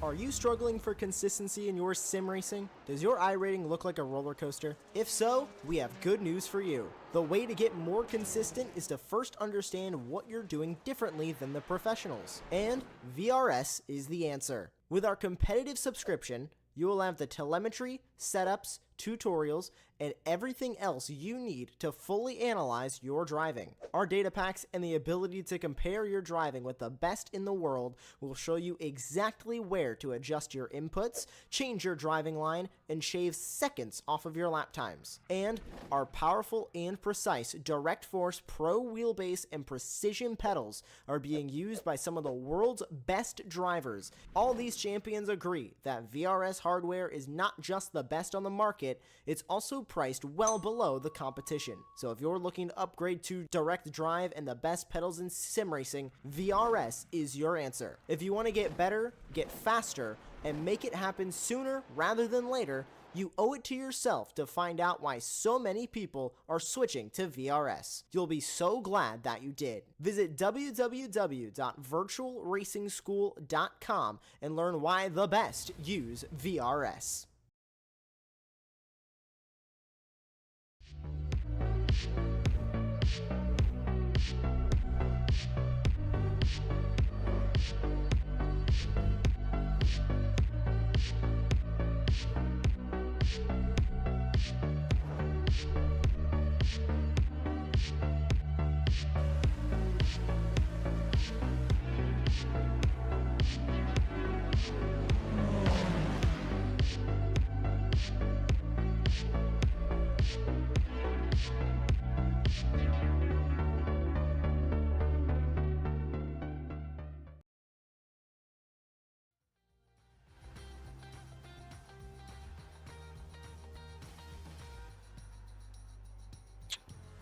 Are you struggling for consistency in your sim racing? Does your iRating look like a roller coaster? If so, we have good news for you. The way to get more consistent is to first understand what you're doing differently than the professionals. And VRS is the answer. With our competitive subscription, you will have the telemetry, setups, tutorials, and everything else you need to fully analyze your driving. Our data packs and the ability to compare your driving with the best in the world will show you exactly where to adjust your inputs, change your driving line, and shave seconds off of your lap times. And our powerful and precise Direct Force Pro wheelbase and precision pedals are being used by some of the world's best drivers. All these champions agree that VRS hardware is not just the best on the market, it's also priced well below the competition. So if you're looking to upgrade to direct drive and the best pedals in sim racing, VRS is your answer. If you want to get better, get faster, and make it happen sooner rather than later, you owe it to yourself to find out why so many people are switching to VRS. You'll be so glad that you did. Visit www.virtualracingschool.com and learn why the best use VRS.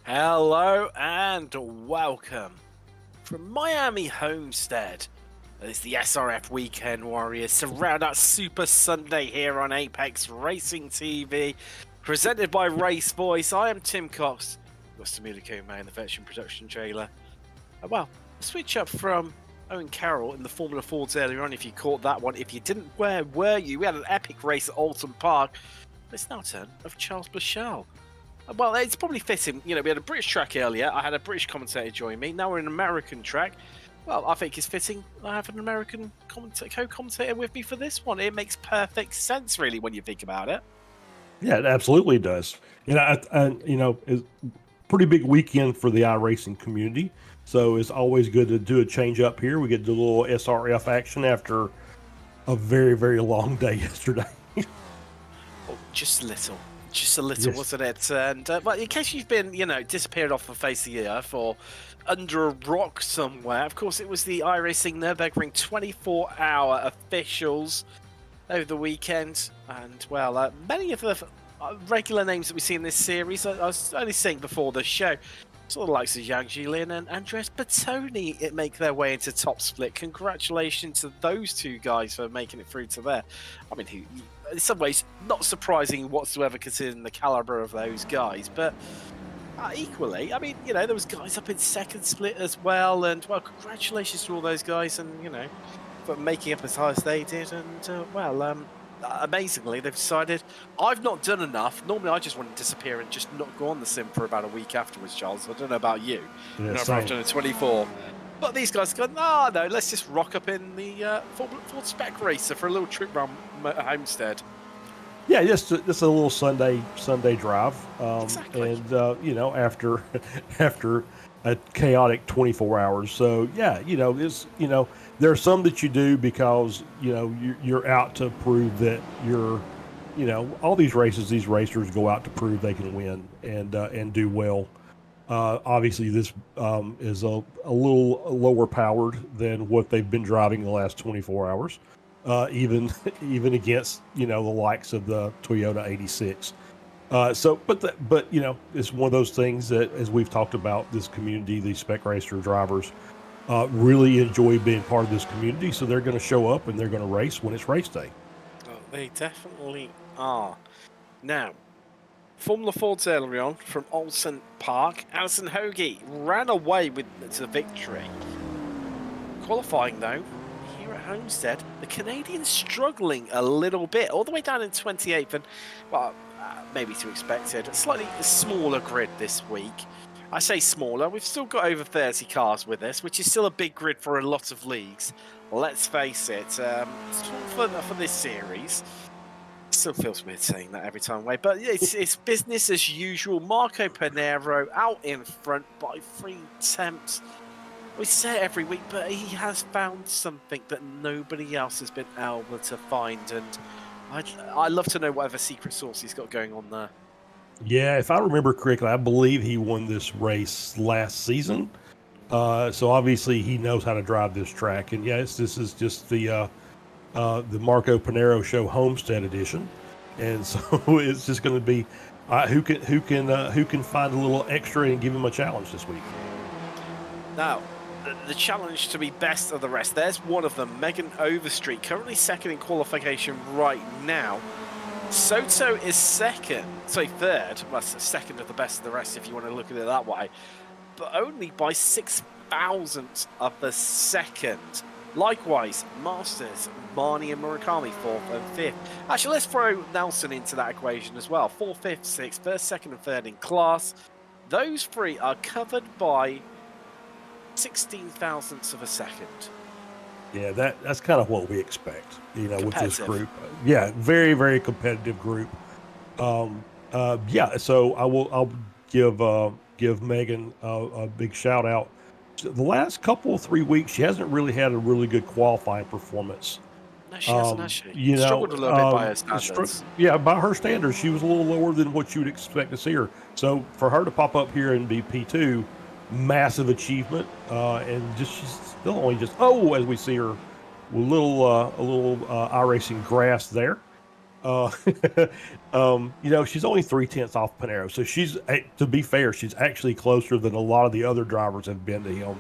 Hello and welcome from Miami Homestead. It's the SRF Weekend Warriors surround that Super Sunday here on Apex Racing TV, presented by RaceVoice. I am Tim Cox, your communicating man in the veteran production trailer. Well, switch up from Owen Carroll in the Formula Fords earlier on. If you caught that one, if you didn't, where were you? We had an epic race at Alton Park. It's now turn of Charles Blachal. Well, it's probably fitting. You know, we had a British track earlier. I had a British commentator join me. Now we're in an American track. Well, I think it's fitting I have an American co-commentator with me for this one. It makes perfect sense, really, when you think about it. Yeah, it absolutely does. You know, it's pretty big weekend for the iRacing community. So it's always good to do a change up here. We get to do a little SRF action after a very, very long day yesterday. Oh, just a little, yes. Wasn't it? And well, in case you've been, disappeared off the face of the earth or under a rock somewhere, of course, it was the iRacing Nürburgring 24-hour officials over the weekend. And, well, many of the regular names that we see in this series, I was only saying before the show, sort of the likes of Yang Jilin and Andres Bertoni, it make their way into top split. Congratulations to those two guys for making it through to there. I mean, in some ways, not surprising whatsoever considering the caliber of those guys, but equally, I mean, there was guys up in second split as well, and, well, congratulations to all those guys, and, for making up as high as they did, and, amazingly, they've decided, I've not done enough. Normally, I just want to disappear and just not go on the sim for about a week afterwards, Charles. I don't know about you. Yeah, I've done a 24. But these guys go, no, let's just rock up in the Ford Spec Racer for a little trip around Homestead. Yeah, just a little Sunday drive. Exactly. And, after a chaotic 24 hours. So, yeah, it's, there are some that you do because, you're out to prove that you're, all these races, these racers go out to prove they can win and do well. Obviously, this is a little lower powered than what they've been driving the last 24 hours, even against, the likes of the Toyota 86. But it's one of those things that, as we've talked about, this community, these spec racer drivers, really enjoy being part of this community. So they're going to show up and they're going to race when it's race day. Oh, they definitely are. Now, Formula Fords earlier on from Alton Park. Alison Hoagie ran away with the victory. Qualifying, though, he here at Homestead, the Canadians struggling a little bit, all the way down in 28th, and, well, maybe to expected, a slightly smaller grid this week. I say smaller, we've still got over 30 cars with us, which is still a big grid for a lot of leagues. Let's face it, for this series, still feels weird saying that every time, Wade, but it's business as usual. Marco Panero out in front by 3 tenths. We say it every week, but he has found something that nobody else has been able to find, and I'd love to know whatever secret sauce he's got going on there. Yeah, if I remember correctly, I believe he won this race last season. So obviously he knows how to drive this track. And yes, this is just the Marco Panero Show Homestead edition, and so it's just going to be who can find a little extra and give him a challenge this week. Now, the challenge to be best of the rest. There's one of them, Megan Overstreet, currently second in qualification right now. Soto is third. Well, second of the best of the rest, if you want to look at it that way, but only by 6,000ths of a second. Likewise, Masters, Marnie and Murakami, 4th and 5th. Actually, let's throw Nelson into that equation as well. 4th, 5th, 6th, 1st, 2nd and 3rd in class. Those three are covered by 16,000ths of a second. Yeah, that's kind of what we expect, with this group. Yeah, very, very competitive group. So I'll give Megan a big shout out. The last couple of 3 weeks, she hasn't really had a really good qualifying performance. No, she hasn't, has she? Struggled a little bit by her standards. By her standards, she was a little lower than what you would expect to see her. So for her to pop up here and be P2, massive achievement, and she's still only as we see her, a little iRacing grass there. She's only 3/10 off Panero, so she's, to be fair, she's actually closer than a lot of the other drivers have been to him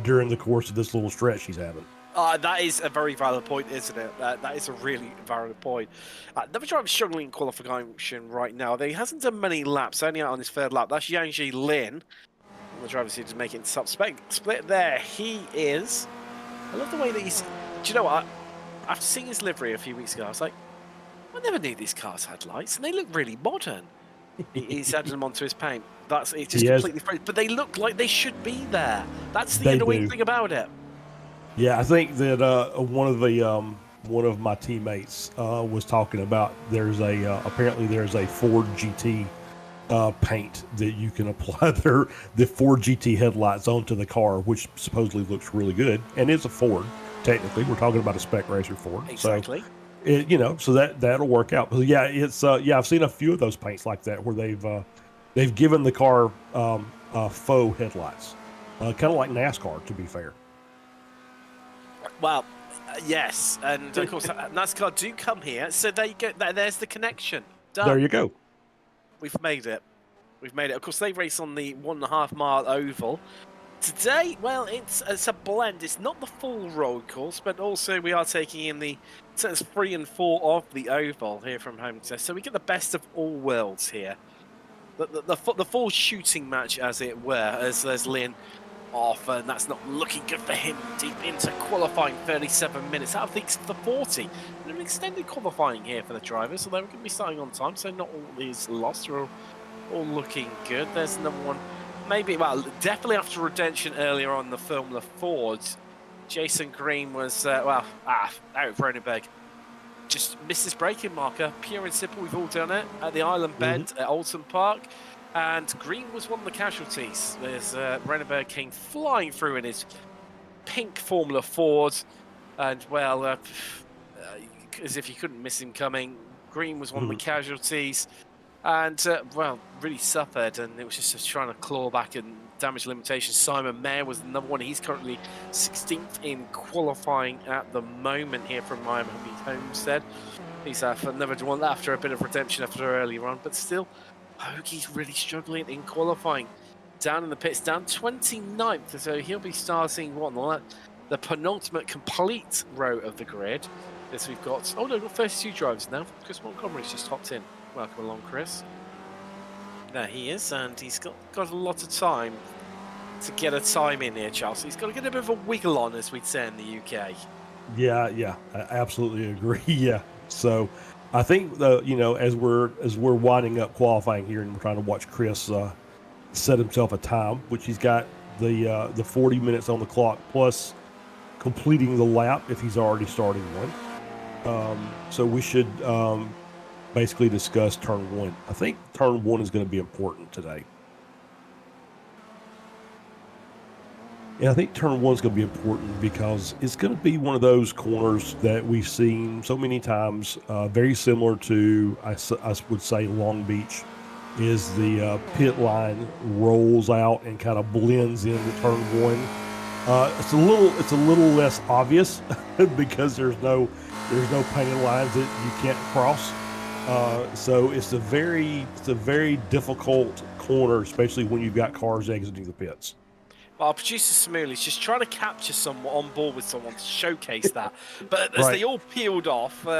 during the course of this little stretch he's having. That is a very valid point, isn't it? That is a really valid point. Another driver struggling in qualification right now. He hasn't done many laps, only out on his 3rd lap. That's Yangji Lin. The driver seems to make it top split there. He is. I love the way that he's. Do you know what? After seeing his livery a few weeks ago, I was like, I never knew these cars had lights, and they look really modern. He's added them onto his paint. It's just completely free, but they look like they should be there. That's the annoying thing about it. Yeah, I think that one of my teammates was talking about apparently there's a Ford GT paint that you can apply the Ford GT headlights onto the car, which supposedly looks really good, and it's a Ford. Technically, we're talking about a spec racer Ford. Exactly. So that'll work out. But yeah, it's I've seen a few of those paints like that where they've given the car faux headlights, kind of like NASCAR, to be fair. Well, yes, and of course NASCAR do come here, so there you go. There's the connection. Done. There you go. We've made it. Of course, they race on the 1.5 mile oval. Today, well, it's a blend. It's not the full road course, but also we are taking in the turns 3 and 4 of the oval here from Homestead. So we get the best of all worlds here. The full shooting match, as it were, as there's Lynn off, and that's not looking good for him. Deep into qualifying, 37 minutes out of the 40. And an extended qualifying here for the drivers, although we're going to be starting on time, so not all is lost. We're all looking good. There's another one. Maybe, well, definitely after redemption earlier on the Formula Fords, Jason Green was, out of Ronenberg. Just missed his braking marker. Pure and simple, we've all done it. At the Island Bend at Alton Park. And Green was one of the casualties. As Ronenberg came flying through in his pink Formula Ford. And, well, as if you couldn't miss him coming, Green was one of the casualties. And, well, really suffered, and it was just trying to claw back and damage limitations. Simon Mayer was another one. He's currently 16th in qualifying at the moment here from Miami Homestead. He's another one after a bit of redemption after earlier on, but still, Hoagie's really struggling in qualifying. Down in the pits, down 29th, so he'll be starting, the penultimate complete row of the grid. As we've got, we've got 32 drivers now. Chris Montgomery's just hopped in. Welcome along, Chris. There he is, and he's got a lot of time to get a time in here, Charles. He's got to get a bit of a wiggle on, as we'd say in the UK. Yeah, I absolutely agree. Yeah. So I think as we're winding up qualifying here and we're trying to watch Chris set himself a time, which he's got the 40 minutes on the clock plus completing the lap if he's already starting one. So we should basically discuss turn one. I think turn one is going to be important today. And I think turn one is going to be important because it's going to be one of those corners that we've seen so many times, very similar to, I would say, Long Beach, is the pit line rolls out and kind of blends into turn one. It's a little less obvious because there's no painted lines that you can't cross. So it's a very difficult corner, especially when you've got cars exiting the pits. Well, our producer Smooly's just trying to capture someone on board with someone to showcase that. But as Right. they all peeled off, we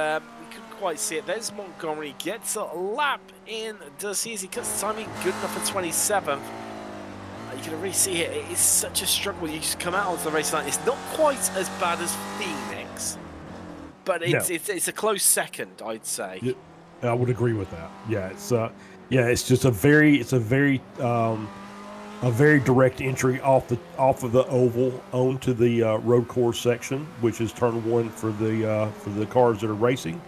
couldn't quite see it. There's Montgomery, gets a lap in. Does he? As he cuts the timing good enough for 27th. You can really see it. It is such a struggle. You just come out onto the race line. It's not quite as bad as Phoenix, but it's a close second, I'd say. Yeah, I would agree with that. Yeah, it's just a very direct entry off of the oval onto the road course section, which is turn one for the cars that are racing.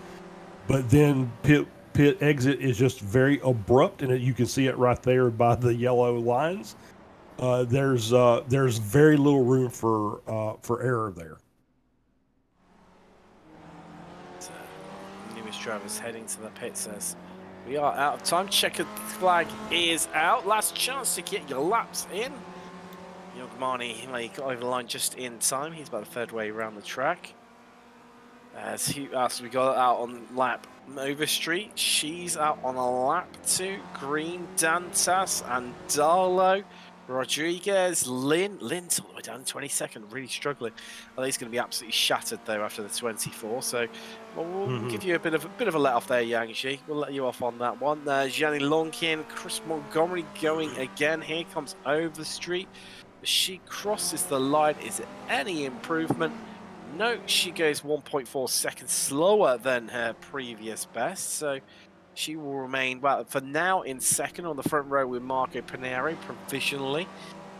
But then pit exit is just very abrupt, and you can see it right there by the yellow lines. There's very little room for error there. So, newest drivers heading to the pit says, we are out of time. Checkered flag is out. Last chance to get your laps in. Yogmani, he got over the line just in time. He's about a third way around the track. As we got out on lap Overstreet. She's out on a lap 2. Green, Dantas, and Darlow. Rodriguez, Lynn's all the way down 22nd, really struggling. I think he's going to be absolutely shattered though after the 24. So we'll give you a bit of a let off there, Yangshi. We'll let you off on that one. Gianni Lonkin, Chris Montgomery going again. Here comes Overstreet. She crosses the line. Is it any improvement? No, she goes 1.4 seconds slower than her previous best. So she will remain, well, for now, in second on the front row with Marco Pinero provisionally.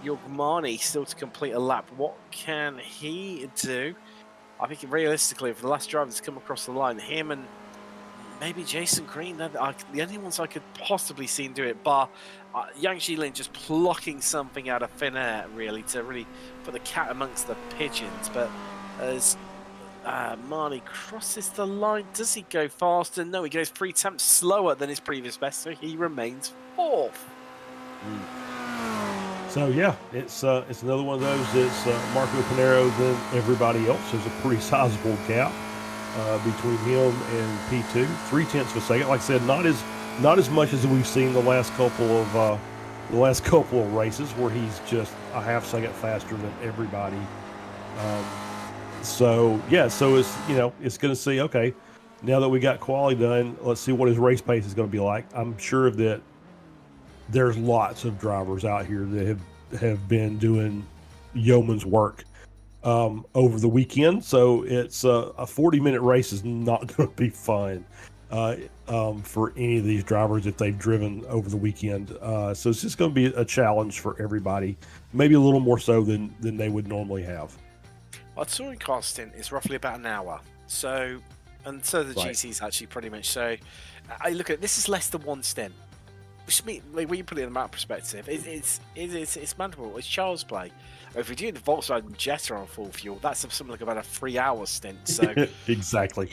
Yogmani still to complete a lap. What can he do? I think realistically, for the last driver to come across the line, him and maybe Jason Green, they're the only ones I could possibly see him do it, bar Yang Jilin just plucking something out of thin air, really, to really put the cat amongst the pigeons. But as Marnie crosses the line, does he go faster? No, he goes 3 tenths slower than his previous best, so he remains 4th. So yeah, it's another one of those. It's Marco Pinero than everybody else. There's a pretty sizable gap between him and P2, 0.3 of a second. Like I said, not as much as we've seen the last couple of races where he's just a half second faster than everybody. So it's it's going to see, okay, now that we got quali done, let's see what his race pace is going to be like. I'm sure that there's lots of drivers out here that have been doing yeoman's work over the weekend. So it's a 40-minute race is not going to be fun for any of these drivers if they've driven over the weekend. So it's just going to be a challenge for everybody, maybe a little more so than they would normally have. Our touring car stint is roughly about an hour. So the Right. GC's actually pretty much. So I look at this is less than one stint. Which means, when you put it in that perspective, it's manageable. It's child's play. If you're doing the Volkswagen Jetta on full fuel, that's something like about a 3-hour stint. So Exactly.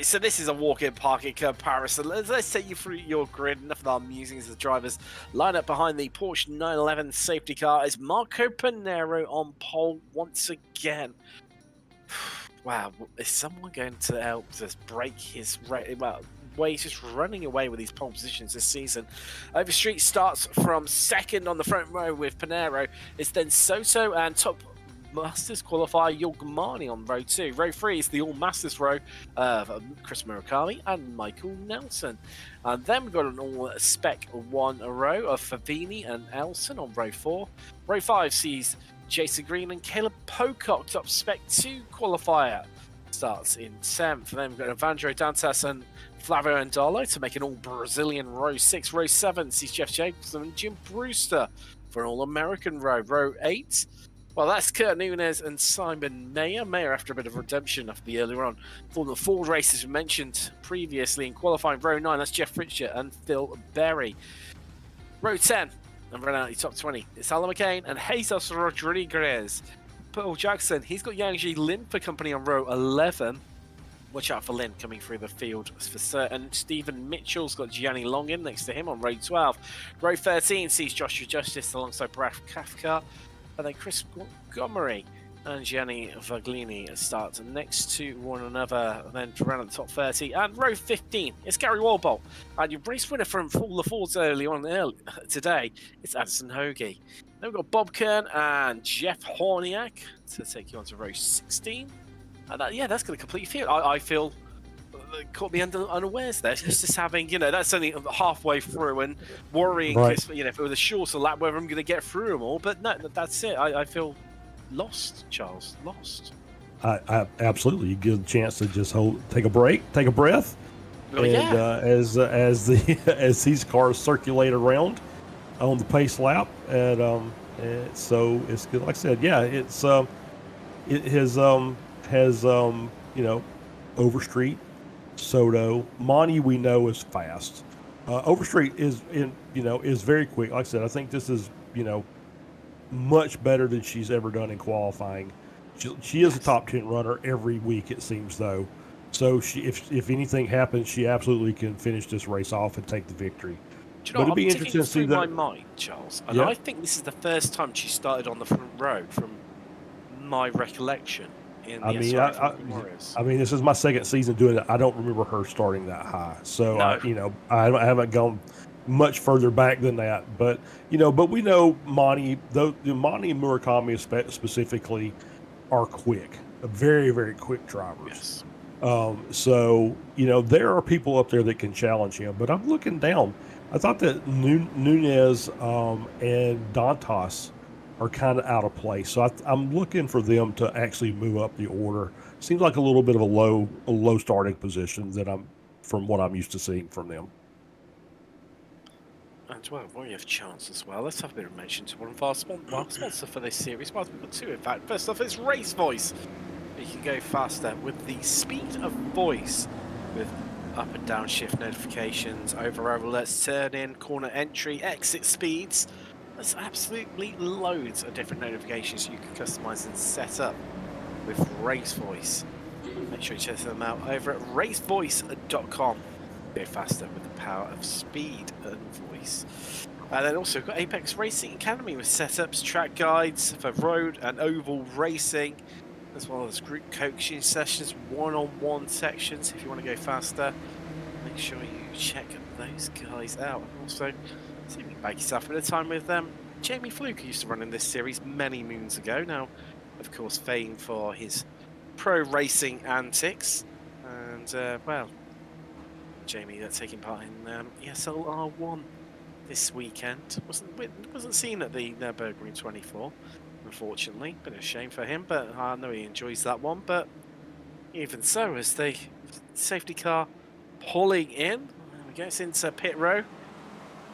so this is a walk-in parking comparison. Let's take you through your grid. Enough of our musings as drivers. Line up behind the Porsche 911 safety car is Marco Pinero on pole once again. Wow, is someone going to help us break his he's just running away with these pole positions this season. Overstreet starts from second on the front row with Pinero. It's then Soto and top Masters qualifier Yogmani on row 2. Row 3 is the All Masters row of Chris Murakami and Michael Nelson. And then we've got an All Spec 1 row of Favini and Elson on row 4. Row 5 sees Jason Green and Caleb Pocock top Spec 2 qualifier. starts in 10th. Then we've got Evandro Dantas and Flavio Andalo to make an all-Brazilian row 6. Row 7 sees Jeff Jacobson and Jim Brewster for an all-American row. Row 8, well, that's Kurt Nunes and Simon Mayer. Mayer after a bit of redemption after the earlier on. For the Ford races we mentioned previously in qualifying, row 9, that's Jeff Pritchett and Phil Berry. Row 10, and running out the top 20, it's Alan McCain and Jesus Rodriguez. Paul Jackson, he's got Yangji Lin for company on row 11. Watch out for Lin coming through the field for certain. Stephen Mitchell's got Gianni Longin next to him on row 12. Row 13 sees Joshua Justice alongside Brad Kafka. And then Chris Montgomery and Gianni Vaglini start next to one another. And then around the top 30. And row 15, it's Gary Walbolt. And your race winner from all the Fords early today, it's Addison Hoagie. Then we've got Bob Kern and Jeff Horniak to take you on to row 16. And that's going to complete field. I feel caught me unawares there. It's just having, that's only halfway through and worrying, right. if it was a shorter lap, whether I'm going to get through them all. But no, that's it. I feel lost, Charles, lost. I absolutely. You get a chance to just take a break, take a breath, Oh, and yeah. as these cars circulate around on the pace lap, and so it's good. Like I said, yeah, it has Overstreet, Soto, Monty we know is fast. Overstreet is very quick. Like I said, I think this is much better than she's ever done in qualifying. She is a top 10 runner every week, it seems, though. So if anything happens, she absolutely can finish this race off and take the victory. Do you know, But it'd be I'm interesting ticking to see through that. my mind, Charles, and Yeah. I think this is the first time she started on the front row from my recollection in the SRF Warriors. I mean, this is my second season doing it. I don't remember her starting that high. So, No. I haven't gone much further back than that. But, but we know Monty and Murakami specifically are quick, very, very quick drivers. Yes. So, there are people up there that can challenge him. But I'm looking down. I thought that Nunez and Dantas are kind of out of place. So I'm looking for them to actually move up the order. Seems like a little bit of a low starting position from what I'm used to seeing from them. And well, we have chance as well. Let's have a bit of mention to one of our sponsor for this series. Well, two, in fact. First off, it's RaceVoice. You can go faster with the speed of voice, with up and down shift notifications, over alerts, turn in, corner entry, exit speeds. There's absolutely loads of different notifications you can customize and set up with RaceVoice. Make sure you check them out over at racevoice.com. Go faster with the power of speed and voice. And then also got Apex Racing Academy with setups, track guides for road and oval racing, as well as group coaching sessions, one-on-one sections if you want to go faster. Make sure you check those guys out. And also, see if you can bag yourself a bit of time with Jamie Fluke, who used to run in this series many moons ago. Now, of course, famed for his pro racing antics. And, well, Jamie taking part in ESL R1 this weekend. Wasn't seen at the Nürburgring 24, unfortunately. Bit of a shame for him, but I know he enjoys that one. But even so, as the safety car pulling in, we go into pit row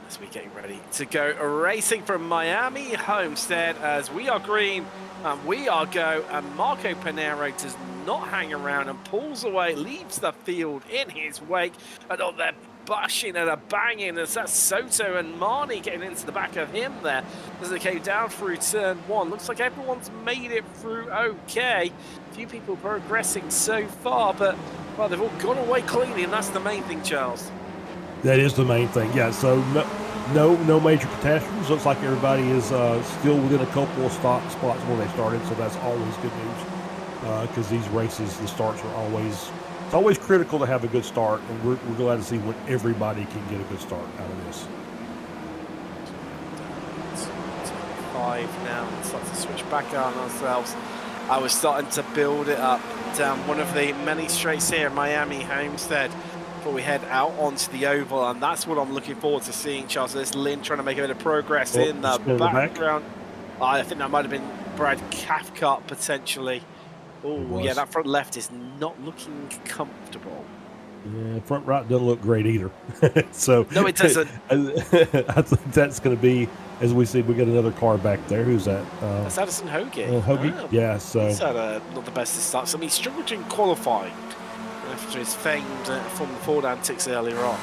as we're getting ready to go racing from Miami Homestead, as we are green and we are go, and Marco Pinero does not hang around and pulls away, leaves the field in his wake, and they're bashing and a banging as that's Soto and Marnie getting into the back of him there as they came down through turn 1. Looks like everyone's made it through okay. A few people progressing so far, but well, they've all gone away cleanly, and that's the main thing, Charles. That is the main thing, yeah. So no major catastrophes. Looks like everybody is still within a couple of spots where they started, so that's always good news. Because these races, the starts are it's always critical to have a good start, and we're glad to see when everybody can get a good start out of this. 5 now, and start to switch back on ourselves. I was starting to build it up down one of the many straights here in Miami Homestead before we head out onto the oval, and that's what I'm looking forward to seeing, Charles. There's Lynn trying to make a bit of progress in the background. I think that might have been Brad Cathcart potentially Oh, yeah, that front left is not looking comfortable. Yeah, front right doesn't look great either. So No, it doesn't. I think that's going to be, as we see, we got another car back there. Who's that? That's Addison Hoagie. Hoagie? Ah, Yeah, so. He's had not the best of starts. I mean, he struggled in qualifying after his famed Formula Ford antics earlier on.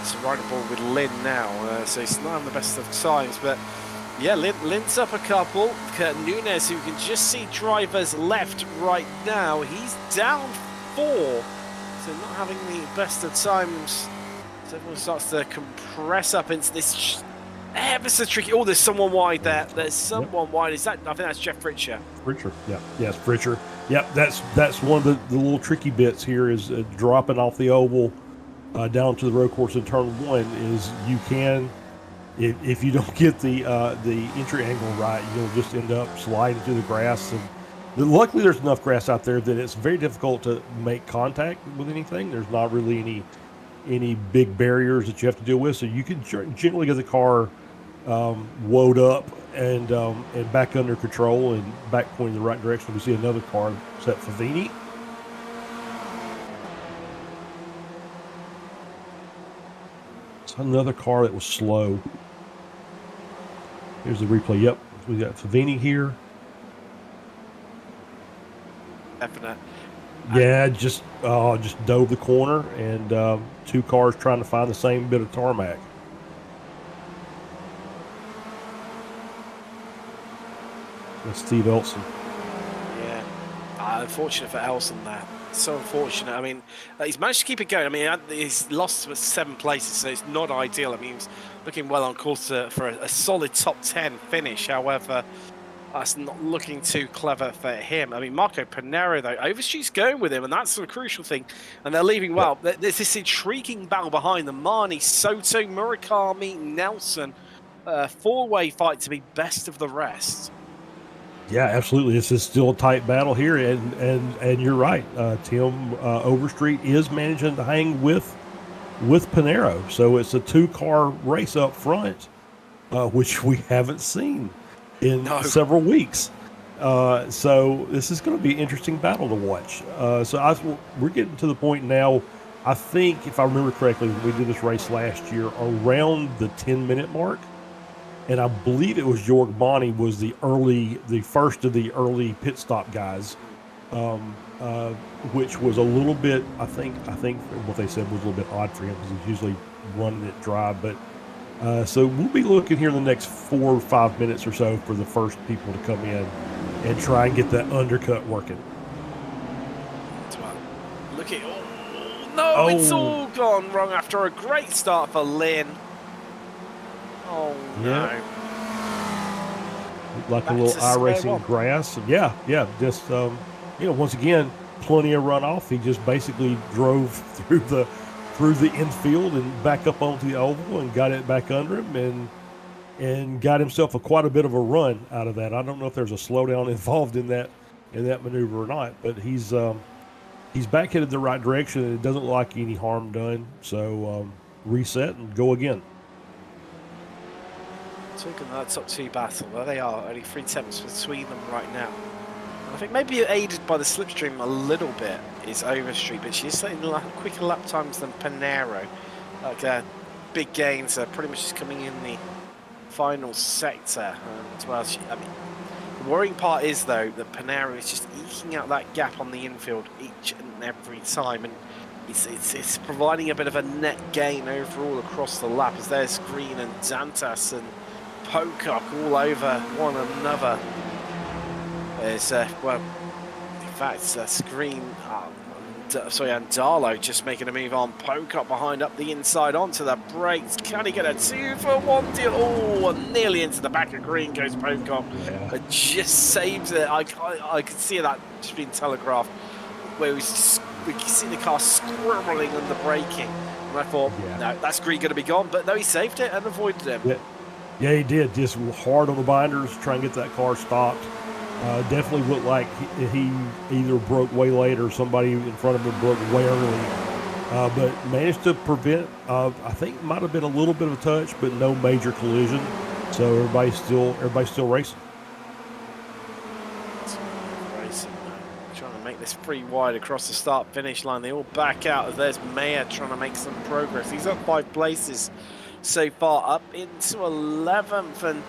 It's a riding ball with Lynn now, so he's not having the best of times. But yeah, Lynn's up a couple. Kurt Nunes, who can just see drivers left right now, he's down 4. So not having the best of times. So everyone starts to compress up into this ever so tricky. Oh, there's someone wide there. There's someone wide. Is that? I think that's Jeff Fritcher. Fritcher, yeah, yes, Fritcher. Yep, that's one of the little tricky bits here is dropping off the oval down to the road course in turn 1. Is you can, if you don't get the entry angle right, you'll just end up sliding through the grass. And luckily, there's enough grass out there that it's very difficult to make contact with anything. There's not really any big barriers that you have to deal with, so you can generally get the car woed up and back under control and back pointing in the right direction. We see another car set Favini. It's another car that was slow. Here's the replay. Yep, we got Favini here. Definite. Yeah, just dove the corner, and 2 cars trying to find the same bit of tarmac. That's Steve Elson. Yeah, unfortunate for Elson there. So unfortunate. I mean, he's managed to keep it going. I mean, he's lost 7 places, so it's not ideal. I mean, he's looking well on course for a solid top 10 finish. However, that's not looking too clever for him. I mean, Marco Pinero, though, Overstreet's going with him, and that's the crucial thing. And they're leaving well. There's this intriguing battle behind them. Marnie, Soto, Murakami, Nelson. 4-way fight to be best of the rest. Yeah, absolutely. This is still a tight battle here, and you're right. Tim Overstreet is managing to hang with Pinero, so it's a 2-car race up front, which we haven't seen in several weeks. So this is going to be an interesting battle to watch. We're getting to the point now, I think, if I remember correctly, when we did this race last year, around the 10-minute mark. And I believe it was Jorg Bonnie was the first of the early pit stop guys, which was a little bit, I think what they said was a little bit odd for him because he's usually running it dry. But so we'll be looking here in the next 4 or 5 minutes or so for the first people to come in and try and get that undercut working. Look at it's all gone wrong after a great start for Lynn. Oh, no. Like a little iRacing grass. Yeah. Just, once again, plenty of runoff. He just basically drove through the infield and back up onto the oval and got it back under him and got himself quite a bit of a run out of that. I don't know if there's a slowdown involved in that maneuver or not, but he's back headed the right direction, and it doesn't look like any harm done. So reset and go again. Talking about that top 2 battle, there they are, only 3 attempts between them right now. I think maybe aided by the slipstream a little bit is Overstreet, but she's setting quicker lap times than Pinero. Big gains are pretty much just coming in the final sector as well. The worrying part is, though, that Pinero is just eking out that gap on the infield each and every time, and it's providing a bit of a net gain overall across the lap, as there's Green and Dantas and Pocock all over one another. There's in fact, Screen, and Darlow just making a move on Pocock behind up the inside onto the brakes. Can he get a 2-for-1 deal? Oh, and nearly into the back of Green goes Pocock. Yeah. It just saves it. I could see that just being telegraphed, where we can see the car squirreling under braking. And I thought, no, that's Green going to be gone. But no, he saved it and avoided him. Yeah, he did. Just hard on the binders, trying to get that car stopped. Definitely looked like he either broke way late or somebody in front of him broke way early. But managed to prevent, I think it might have been a little bit of a touch, but no major collision. So everybody's still racing. pretty wide across the start-finish line. They all back out. There's Mayer trying to make some progress. He's up 5 places so far, up into 11th, and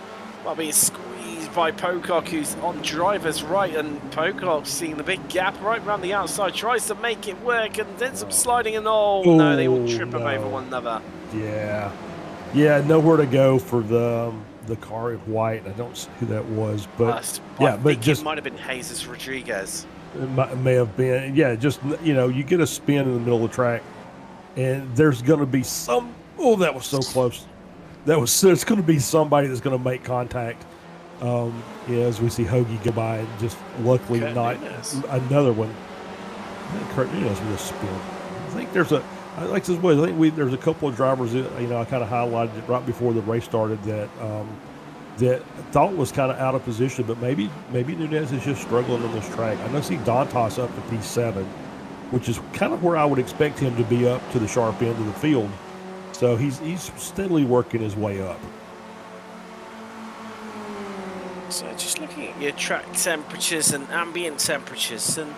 well, being squeezed by Pocock, who's on driver's right, and Pocock seeing the big gap right around the outside, tries to make it work, and ends up sliding, and no, they all trip over one another. Yeah, nowhere to go for the car in white. I don't see who that was, but I think it might have been Jesus Rodriguez. It may have been. Yeah, just, you get a spin in the middle of the track, and there's going to be some. Oh, that was so close. There's going to be somebody that's going to make contact. As we see Hoagie go by, and just luckily not another one. I think Kurt Nunez with a spin. I think there's there's a couple of drivers that, I kind of highlighted it right before the race started that I thought was kind of out of position, but maybe Nunez is just struggling on this track. I know see Dantas up to P7, which is kind of where I would expect him to be up to the sharp end of the field. So he's steadily working his way up. So just looking at your track temperatures and ambient temperatures, and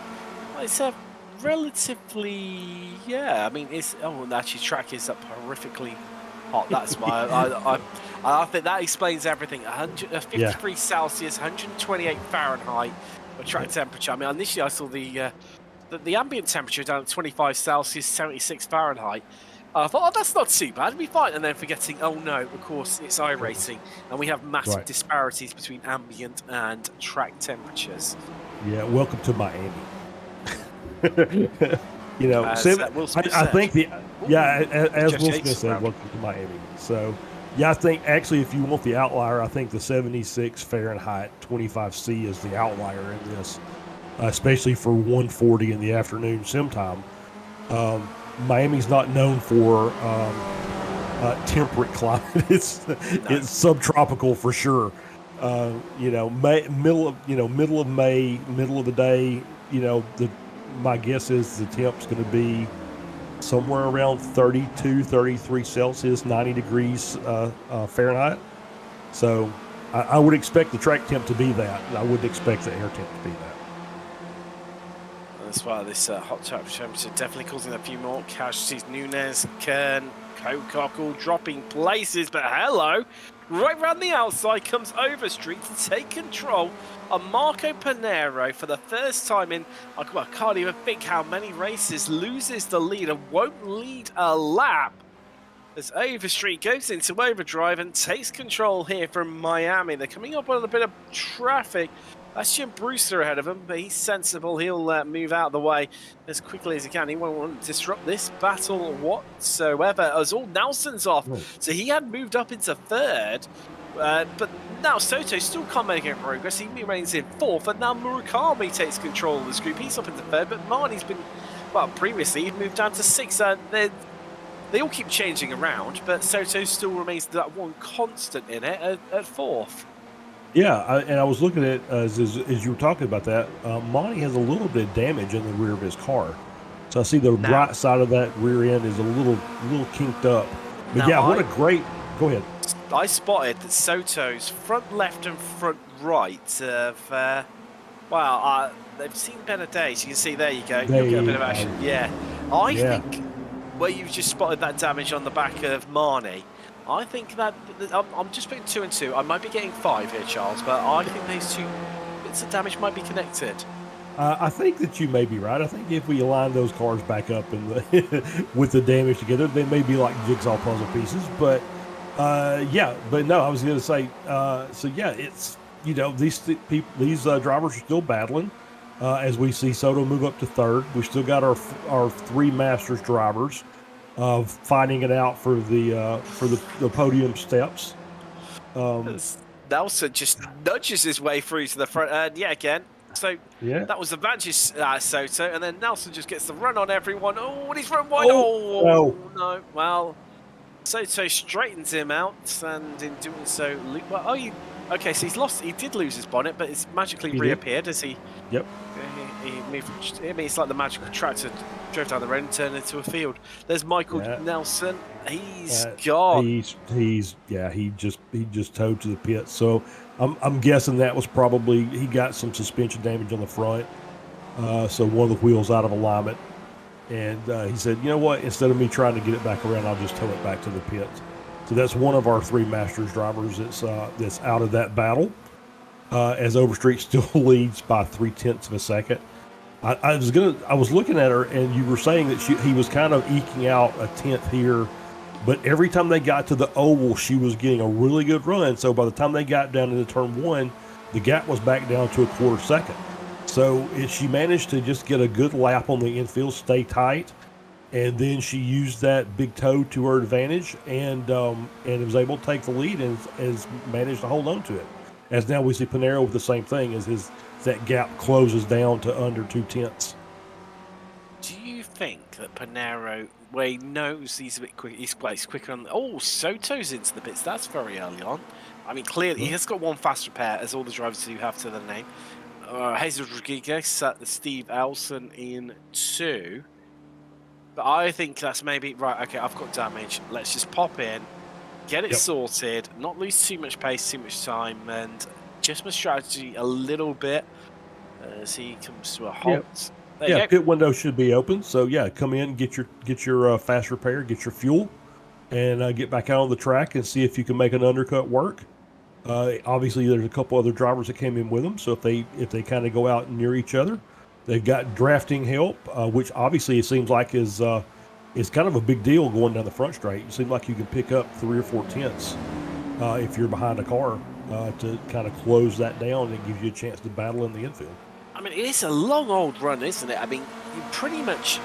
it's a relatively, actually track is up horrifically hot. That's why I think that explains everything. 53 Celsius, 128 Fahrenheit for track temperature. I mean, initially I saw the ambient temperature down at 25 Celsius, 76 Fahrenheit. I thought, that's not too bad, it'll be fine. And then forgetting, oh no, of course, it's iRacing, and we have massive disparities between ambient and track temperatures. Yeah, welcome to Miami. I think as Will Smith said, welcome to Miami. So, I think actually, if you want the outlier, I think the 76 Fahrenheit 25C is the outlier in this, especially for 140 in the afternoon sim time. Miami's not known for temperate climate. It's subtropical for sure. Middle of May, middle of the day. My guess is the temp's going to be somewhere around 32, 33 Celsius, 90 degrees Fahrenheit. So I would expect the track temp to be that. I wouldn't expect the air temp to be that. That's why this hot temperature definitely causing a few more casualties. Nunez, Kern, Pocock all dropping places, but hello! Right round the outside comes Overstreet to take control of Marco Panero for the first time in, I can't even think how many races, loses the lead and won't lead a lap as Overstreet goes into overdrive and takes control here from Miami. They're coming up on a bit of traffic. That's Jim Brewster ahead of him, but he's sensible. He'll move out of the way as quickly as he can. He won't want to disrupt this battle whatsoever, as all Nelson's off. So he had moved up into third, but now Soto still can't make any progress. He remains in fourth, and now Murakami takes control of this group. He's up into third, but Marnie's been, previously he'd moved down to sixth. They all keep changing around, but Soto still remains that one constant in it at fourth. Yeah, and I was looking at as you were talking about that. Monty has a little bit of damage in the rear of his car, so I see the right side of that rear end is a little kinked up. But what a great! Go ahead. I spotted that Soto's front left and front right have they've seen better days. You can see there you go. You'll get a bit of action. I think where you've just spotted that damage on the back of Marnie. I think that I'm just putting 2 and 2. I might be getting 5 here, Charles, but I think these two bits of damage might be connected. I think that you may be right. I think if we align those cars back up and with the damage together, they may be like jigsaw puzzle pieces. But but no, I was going to say. It's these drivers are still battling. As we see Soto move up to third, we still got our 3 Masters drivers. Finding it out for the podium steps. Nelson just nudges his way through to the front, and again. So that was the advantage, Soto, and then Nelson just gets the run on everyone. Oh, and he's run wide. No. Well, Soto straightens him out, and in doing so, okay. So he's lost. He did lose his bonnet, but it's magically reappeared as he. Yep. He moved. I mean, it's like the magical tractor drove down the road and turned into a field. There's Michael Nelson. He's gone. He just towed to the pit. So I'm guessing that was probably he got some suspension damage on the front. so one of the wheels out of alignment. And he said, you know what, instead of me trying to get it back around, I'll just tow it back to the pit. So that's one of our 3 Masters drivers that's out of that battle, as Overstreet still leads by 0.3 of a second. I was looking at her, and you were saying that he was kind of eking out a tenth here, but every time they got to the oval, she was getting a really good run. So by the time they got down into turn 1, the gap was back down to a 1/4 second. So she managed to just get a good lap on the infield, stay tight, and then she used that big toe to her advantage, and was able to take the lead and has managed to hold on to it. As now we see Panero with the same thing, as that gap closes down to under 0.2. Do you think that Panero, where he knows he's a bit quick, he's quicker on? Oh, Soto's into the bits. That's very early on. I mean, clearly he has got one fast repair, as all the drivers do have to their name. Jesus Rodriguez, Steve Elson in 2. But I think that's maybe right. Okay, I've got damage. Let's just pop in, get it sorted, not lose too much pace, too much time, and just my strategy a little bit as he comes to a halt. Pit window should be open. So come in, get your fast repair, get your fuel, and get back out on the track and see if you can make an undercut work. Obviously, there's a couple other drivers that came in with them, so if they kind of go out near each other, they've got drafting help, which obviously it seems like is kind of a big deal going down the front straight. It seems like you can pick up 3 or 4 if you're behind a car to kind of close that down. It gives you a chance to battle in the infield. I mean, it is a long old run, isn't it? I mean, you pretty much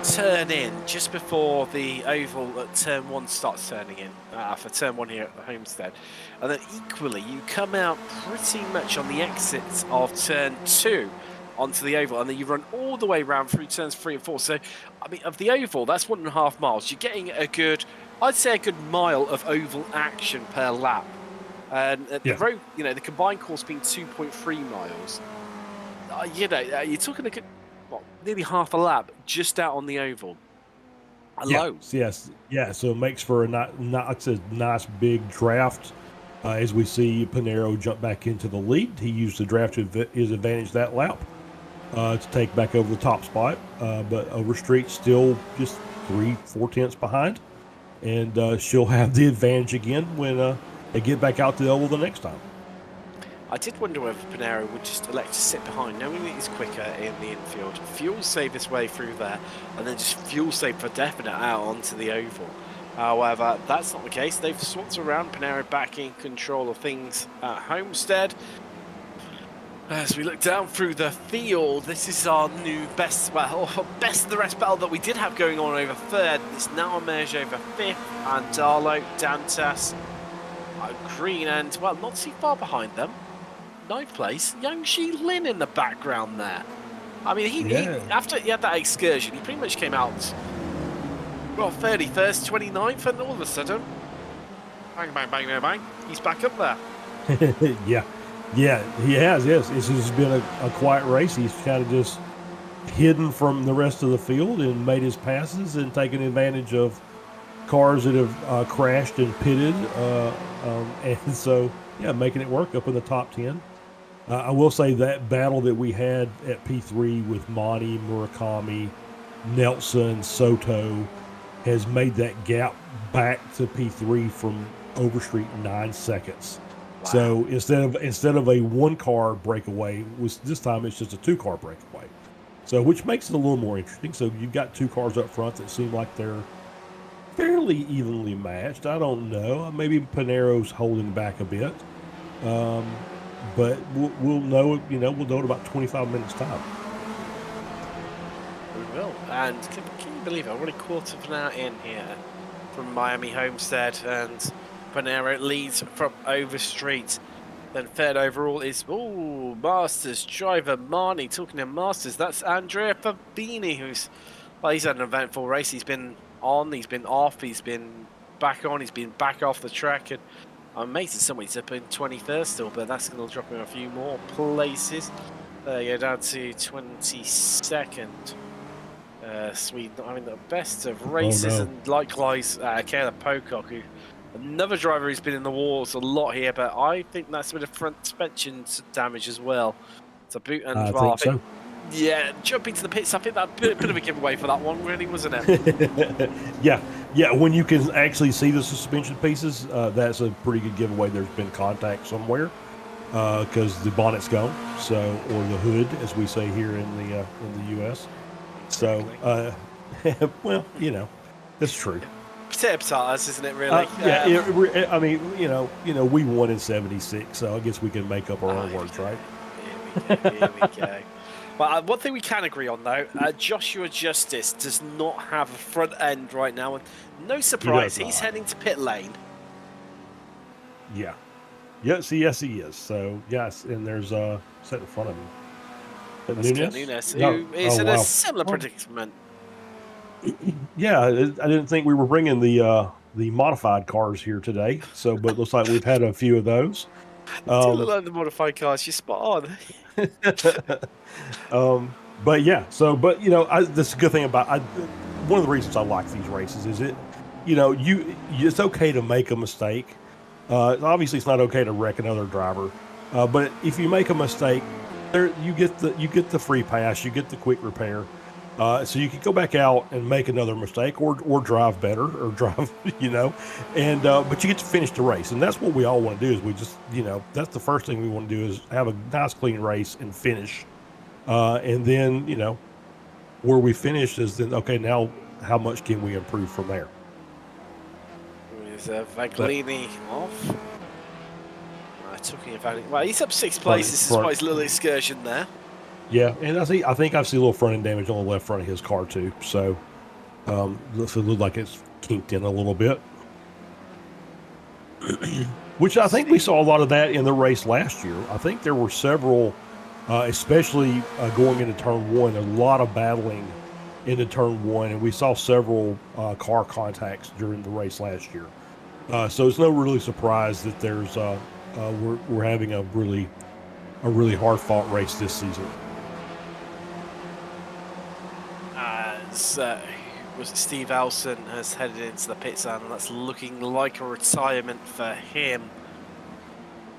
turn in just before the oval at turn 1 starts turning in for turn 1 here at Homestead, and then equally you come out pretty much on the exits of turn 2 onto the oval, and then you run all the way around through turns 3 and 4. So I mean, of the oval, that's 1.5 miles. You're getting I'd say a good mile of oval action per lap, and the road, the combined course being 2.3 miles. You're talking a good, nearly half a lap just out on the oval alone. Yes. So it makes for a nice big draft. As we see Panero jump back into the lead, he used the draft to his advantage that lap to take back over the top spot. But Overstreet still just 3-4 tenths behind, and she'll have the advantage again when they get back out to the oval the next time. I did wonder whether Panero would just elect to sit behind, knowing that he's quicker in the infield, fuel save his way through there, and then just fuel save for definite out onto the oval. However, that's not the case. They've swapped around. Panero back in control of things at Homestead. As we look down through the field, this is our new best of the rest battle that we did have going on over 3rd. It's now emerged over 5th, and Darlow, Dantas, Green, and, well, not too far behind them. 9th place, Young Shi Lin in the background there. I mean, he after he had that excursion, he pretty much came out, 31st, 29th, and all of a sudden, bang, bang, bang, bang, bang, he's back up there. Yeah, he has, yes. This has been a quiet race. He's kind of just hidden from the rest of the field and made his passes and taken advantage of cars that have crashed and pitted. And so, making it work up in the top 10. I will say that battle that we had at P3 with Monty, Murakami, Nelson, Soto has made that gap back to P3 from Overstreet 9 seconds. Wow. So instead of a 1-car breakaway, this time it's just a 2-car breakaway. So which makes it a little more interesting. So you've got 2 cars up front that seem like they're fairly evenly matched. I don't know. Maybe Panero's holding back a bit. But we'll know, we'll know in about 25 minutes time. We will. And can you believe it? Already quarter of an hour in here from Miami Homestead, and Panero leads from Overstreet. Then 3rd overall is Masters driver Marnie. Talking to Masters, that's Andrea Fabini, he's had an eventful race. He's been on, he's been off, he's been back on, he's been back off the track, and I'm amazed somebody's up in 21st still, but that's going to drop him a few more places. There you go, down to 22nd. Sweden not having the best of races, and likewise Kayla Pocock, who another driver who's been in the wars a lot here, but I think that's a bit of front suspension damage as well. So boot and I think so. Yeah, jumping to the pits, I think that bit of a giveaway for that one, really, wasn't it? yeah. When you can actually see the suspension pieces, that's a pretty good giveaway. There's been contact somewhere because the bonnet's gone, or the hood, as we say here in the U.S. So, well, that's true. Potato potatoes, isn't it? Really? I mean, we won in '76, so I guess we can make up our own words, right? Here we go. Well, one thing we can agree on, though, Joshua Justice does not have a front end right now. And no surprise, he's heading to pit lane. Yeah. Yes, he is. So, yes, and there's set in front of him. Nunes, who is in a similar predicament. Yeah, I didn't think we were bringing the modified cars here today. So, but it looks like we've had a few of those. Still like the modified cars. You're spot on. But yeah, that's a good thing about one of the reasons I like these races is it's okay to make a mistake. Obviously, it's not okay to wreck another driver, but if you make a mistake, you get the free pass, you get the quick repair, so you can go back out and make another mistake or drive better or drive, but you get to finish the race, and that's what we all want to do. Is we just that's the first thing we want to do is have a nice clean race and finish, and then where we finish is then okay, now how much can we improve from there? Vaglini off. Talking about it. Well, he's up 6 places. This is why his little excursion there. Yeah, and I think I've seen a little front end damage on the left front of his car too. So, it looks like it's kinked in a little bit. Which I think we saw a lot of that in the race last year. I think there were several, especially going into turn one, a lot of battling into turn one, and we saw several car contacts during the race last year. So it's no really surprise that there's we're having a really hard fought race this season. Was it Steve Elson has headed into the pit zone, and that's looking like a retirement for him.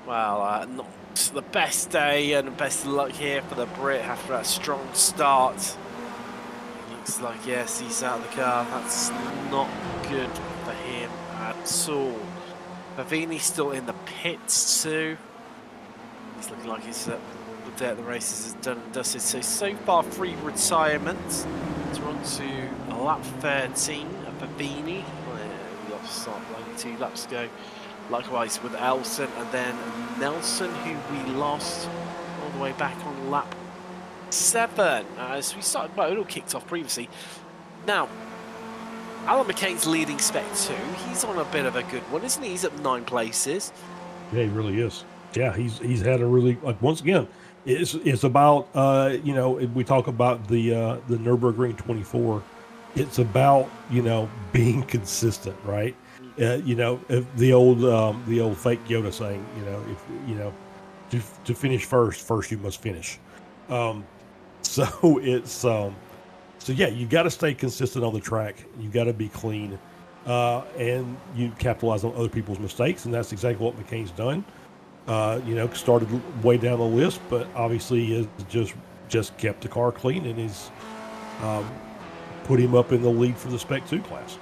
Well, not the best day and best of luck here for the Brit after that strong start. Looks like, yes, he's out of the car. That's not good for him at all. Pavini's still in the pits too. He's looking like he's the day at the races is done and dusted. So far, 3 retirements. So we're on to lap 13 of Pavini. The offside, only 2 laps to go. Likewise with Elson and then Nelson, who we lost all the way back on lap 7. As we started, well, it all kicked off previously. Now, Alan McCain's leading Spec 2. He's on a bit of a good one, isn't he? He's up 9 places. Yeah, he really is. Yeah, he's had a really, once again, it's about we talk about the Nürburgring 24. It's about being consistent, right? The old fake Yoda saying, to finish first you must finish. So yeah, you got to stay consistent on the track. You got to be clean, and you capitalize on other people's mistakes, and that's exactly what McCain's done. Started way down the list, but obviously he has just kept the car clean, and he's put him up in the lead for the Spec 2 class.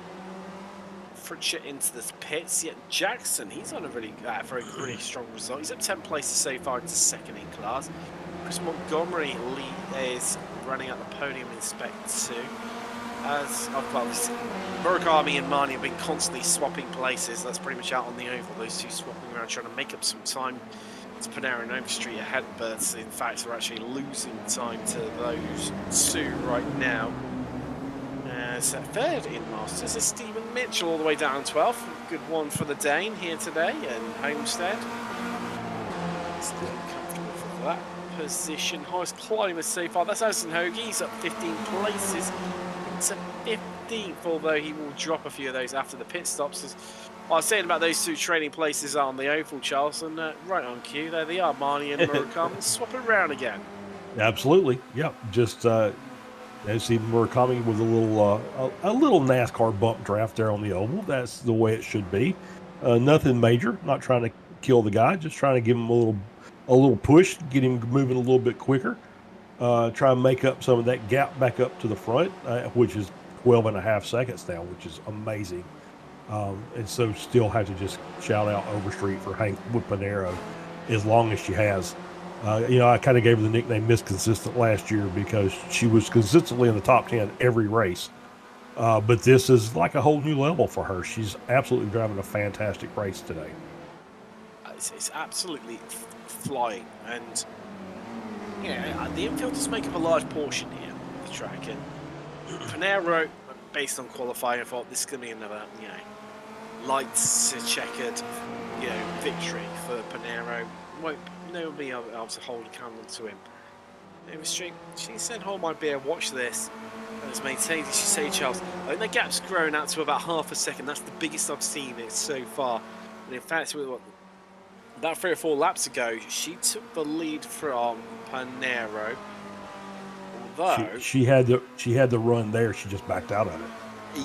Fritchett into the pits, yet Jackson, he's on a very strong result. He's up 10 places so far into second in class. Chris Montgomery is running at the podium in Spec 2. As obviously, Murakami and Marnie have been constantly swapping places. That's pretty much out on the oval. Those two swapping around, trying to make up some time to Panera and Overstreet ahead. But in fact, we're actually losing time to those two right now. Third in Masters is Stephen Mitchell, all the way down 12th. Good one for the Dane here today in Homestead. Still comfortable for that position. Highest climber so far. That's Alison Hoagie. He's up 15 places into 15th, although he will drop a few of those after the pit stops. As I was saying about those two trading places on the oval, Charles, and right on cue, there they are, Marnie and Murakami, swapping around again. Absolutely, yeah. Just see Murakami with a little NASCAR bump draft there on the oval. That's the way it should be. Nothing major. Not trying to kill the guy. Just trying to give him a little push, get him moving a little bit quicker. try and make up some of that gap back up to the front, which is 12.5 seconds now, which is amazing. And so still have to just shout out Overstreet for hanging with Panero as long as she has. I kind of gave her the nickname Miss Consistent last year because she was consistently in the top 10 every race. But this is like a whole new level for her. She's absolutely driving a fantastic race today. It's absolutely flying, and the infield does make up a large portion here of the track. And Panero, based on qualifying, I thought this is going to be another, lights checkered, victory for Panero. No one be able to hold a candle to him. Overstreet, she said, "Hold my beer, watch this." And has maintained, as you say, Charles. I think the gap's grown out to about half a second. That's the biggest I've seen it so far. And in fact, about 3 or 4 laps ago, she took the lead from Panero. Although she had the run there, she just backed out of it.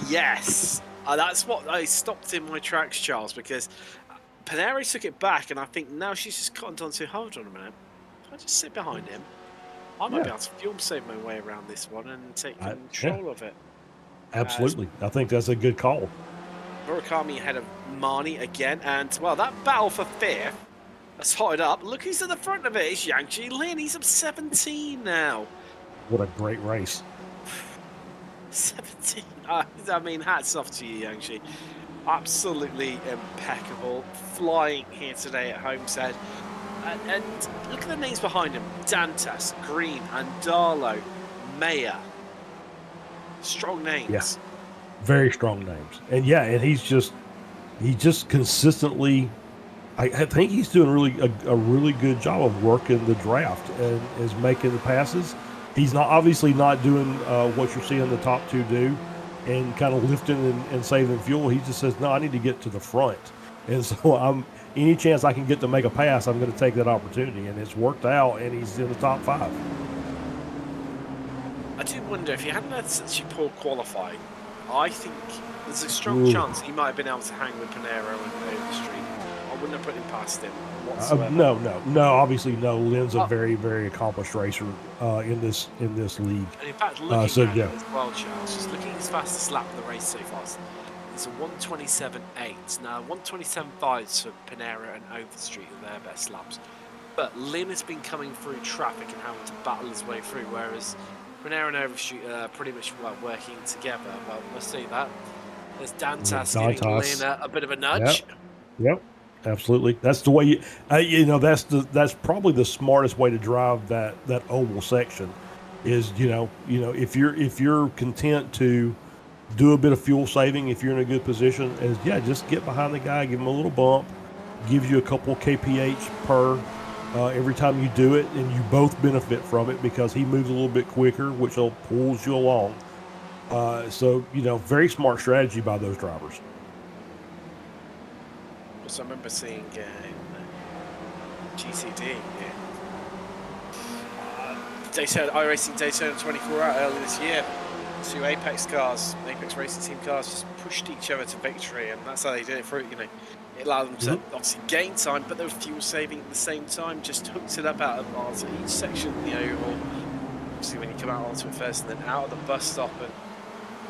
Yes, that's what I stopped in my tracks, Charles, because Panero took it back, and I think now she's just cottoned on to, hold on a minute, if I just sit behind him, I might be able to fuel save my way around this one and take control of it. Absolutely. I think that's a good call. Murakami ahead of Marnie again, and, well, that battle for 5th has hotted up. Look who's at the front of it. It's Yang Lin. He's up 17 now. What a great race. 17. I mean, hats off to you, Yang. Absolutely impeccable. Flying here today at Homestead. And look at the names behind him. Dantas, Green, Andalo, Mayer. Strong names. Yeah. Very strong names. And and he just consistently, I think he's doing a really good job of working the draft and is making the passes. He's obviously not doing what you're seeing the top 2 do and kind of lifting and saving fuel. He just says, no, I need to get to the front. And so any chance I can get to make a pass, I'm going to take that opportunity. And it's worked out, and he's in the top 5. I do wonder if he hadn't had such a poor qualifying, I think there's a strong chance he might have been able to hang with Panero and Overstreet. I wouldn't have put him past him whatsoever. No. Obviously, no. Lynn's a very, very accomplished racer in this league. And in fact, looking at it as well, Charles, just looking at his fastest lap of the race so far, it's a 1:27.8. Now, 1:27.5 for Panero and Overstreet are their best laps. But Lynn has been coming through traffic and having to battle his way through, whereas Panero and Overstreet are pretty much working together. Well, let's see that. There's Dantas giving Lynn a bit of a nudge. Yep. Absolutely. That's the way that's probably the smartest way to drive that oval section is, if you're content to do a bit of fuel saving, if you're in a good position, just get behind the guy, give him a little bump, gives you a couple kph per every time you do it, and you both benefit from it because he moves a little bit quicker, which pulls you along. So very smart strategy by those drivers. So I remember seeing in GCD, Daytona iRacing Daytona 24 Hour earlier this year. 2 Apex Racing Team cars just pushed each other to victory, and that's how they did it for it. It allowed them to obviously gain time, but they were fuel saving at the same time. Just hooked it up out of onto each section of the oval. Obviously, when you come out onto it first, and then out of the bus stop, and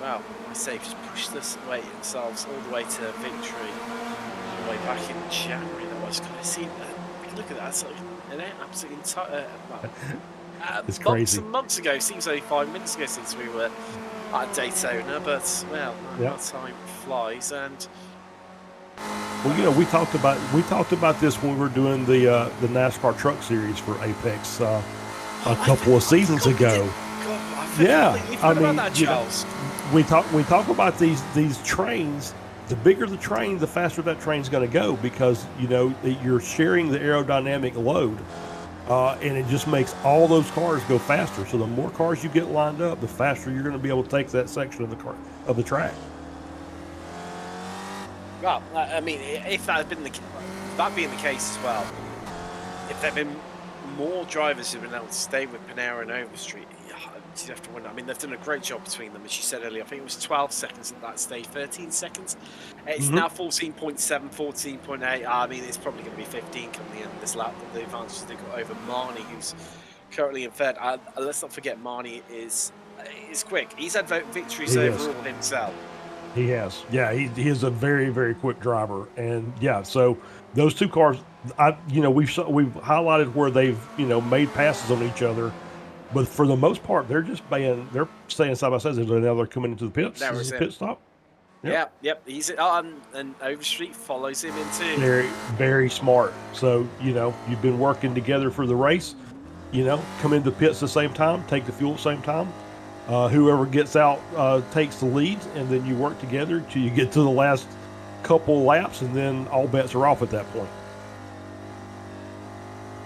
wow, I say just pushed themselves all the way to victory. Way back in January, that was kind of seen. Look at that! It's like an absolute it's crazy. Months ago, seems only 5 minutes ago since we were at Daytona, but time flies. And we talked about this when we were doing the NASCAR Truck Series for Apex a couple of seasons ago. We talk about these trains. The bigger the train, the faster that train's going to go because, you're sharing the aerodynamic load, and it just makes all those cars go faster. So the more cars you get lined up, the faster you're going to be able to take that section of the track. Well, I mean, if that had been being the case as well, if there had been more drivers who had been able to stay with Panero and Overstreet, you'd have to wonder. I mean, they've done a great job between them, as you said earlier. I think it was 12 seconds at that stage, 13 seconds. It's now 14.7, 14.8. I mean, it's probably going to be 15 coming the end of this lap. The advantage they got over Marnie, who's currently in third. Let's not forget Marnie is quick. He's had victories He overall is. himself. He has. Yeah, he is a very, very quick driver. And yeah, so those two cars, we've highlighted where they've, made passes on each other, but for the most part, they're staying side by side. Now they're coming into the pits. There This is is a it. pit stop. Yep. He's and Overstreet follows him into. Very, very smart. So, you've been working together for the race, come into the pits at the same time, take the fuel at the same time. Whoever gets out takes the lead, and then you work together till you get to the last couple laps, and then all bets are off at that point.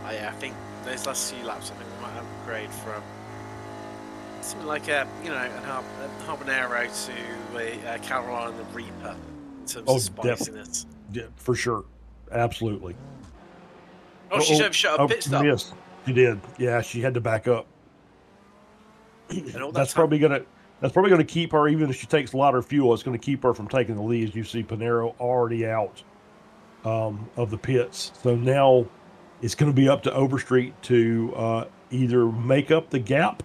I think those last few laps, I think we might upgrade from something like a habanero to a Carolina Reaper in terms of spiciness. Yeah, for sure, absolutely. Oh, she's overshot a pit stop. Yes, she did. Yeah, she had to back up. That's probably gonna keep her, even if she takes a lot of fuel. It's going to keep her from taking the lead. As you see, Panero already out of the pits. So now it's going to be up to Overstreet to either make up the gap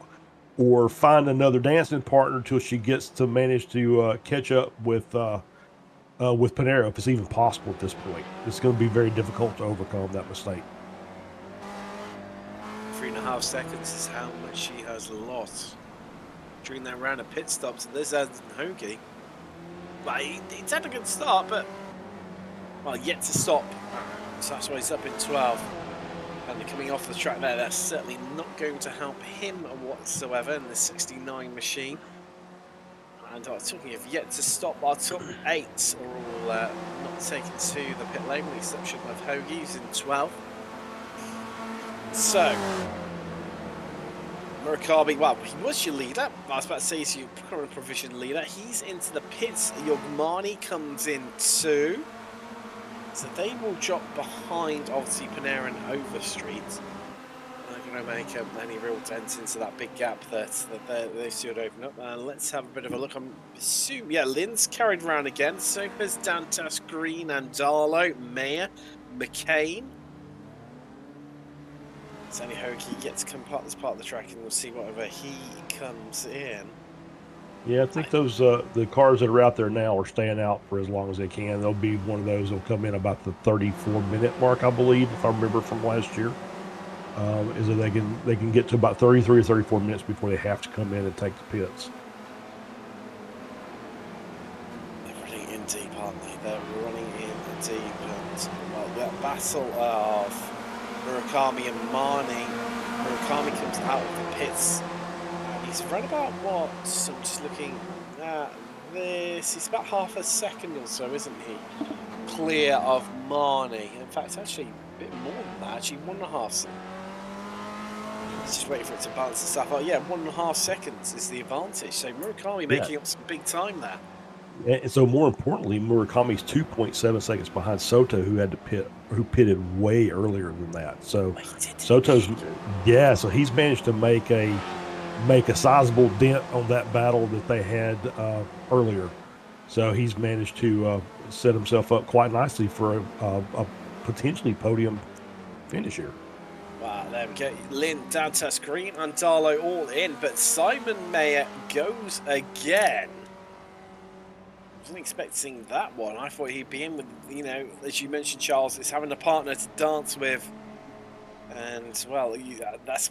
or find another dancing partner till she gets to manage to catch up with Panero, if it's even possible at this point. It's going to be very difficult to overcome that mistake. 3.5 seconds is how much she has lost during that round of pit stops. And this has Hoagie. Well, he's had a good start, but yet to stop. So that's why he's up in 12. And coming off the track there, that's certainly not going to help him whatsoever in the 69 machine. And talking of yet to stop, our top 8 are all not taken to the pit lane, with the exception of Hoagie, who's in 12. So, Murakami, well, he was your leader. I was about to say he's your current provision leader. He's into the pits. Yogmani comes in too. So they will drop behind, obviously, Panera and Overstreet. They're going to make any real dent into that big gap that they should open up. Let's have a bit of a look. I assume, Lynn's carried around again. Sopa's, Dantas, Green, Andalo, Mayer, McCain. Sandy Hoagie gets to come this part of the track, and we'll see whatever he comes in. Yeah, I think those the cars that are out there now are staying out for as long as they can. They'll be one of those that'll come in about the 34-minute mark, I believe, if I remember from last year. Is that they can get to about 33 or 34 minutes before they have to come in and take the pits. They're running in deep, aren't they? They're running in deep. And that battle of Murakami and Marnie. Murakami comes out of the pits. He's right about what? So I'm just looking at this. He's about half a second or so, isn't he? Clear of Marnie. In fact, actually a bit more than that. Actually, 1.5 seconds. Just waiting for it to balance the stuff out. 1.5 seconds is the advantage. So Murakami making up some big time there. And so, more importantly, Murakami's 2.7 seconds behind Soto, who pitted way earlier than that. So Soto's, so he's managed to make a sizable dent on that battle that they had earlier. So he's managed to set himself up quite nicely for a potentially podium finish here. Wow, there we go. Lynn, Dantas, Green, and Darlow all in, but Simon Mayer goes again. Wasn't expecting that one. I thought he'd be in with, as you mentioned, Charles, it's having a partner to dance with. And, well,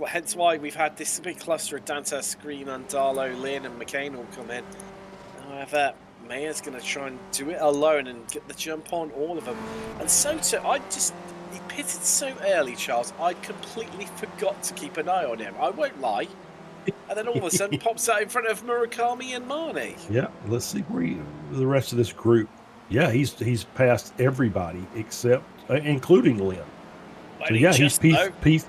hence why we've had this big cluster of Dantas, Green, and Darlow, Lynn, and McCain all come in. However, Mayer's going to try and do it alone and get the jump on all of them. And Soto, he pitted so early, Charles, I completely forgot to keep an eye on him. I won't lie. And then all of a sudden pops out in front of Murakami and Marnie. Yeah, let's see where the rest of this group. Yeah, he's passed everybody except, including Lynn. So he's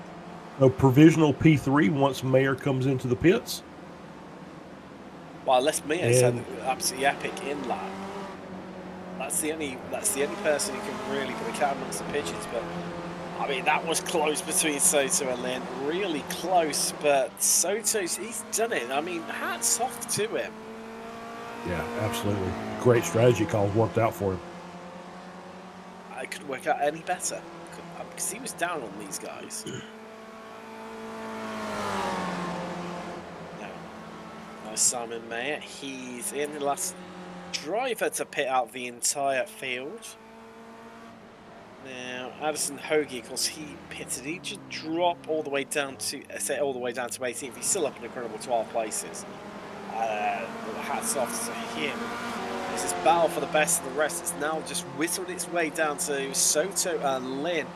provisional P3 once Mayer comes into the pits. Well, unless Mayer's had an absolutely epic in-lap. That's the only person who can really put the cat amongst the pigeons. But I mean, that was close between Soto and Lynn, really close. But he's done it. I mean, hats off to him. Yeah, absolutely. Great strategy calls worked out for him. I couldn't work out any better because he was down on these guys. was Simon Mayer. He's in the last driver to pit out the entire field. Now, Addison Hoagie, of course, he pitted. He just dropped all the way down to, say, all the way down to 18th. He's still up in incredible 12 places. Hats off to him. This is battle for the best of the rest. It's now just whistled its way down to Soto and Lynn.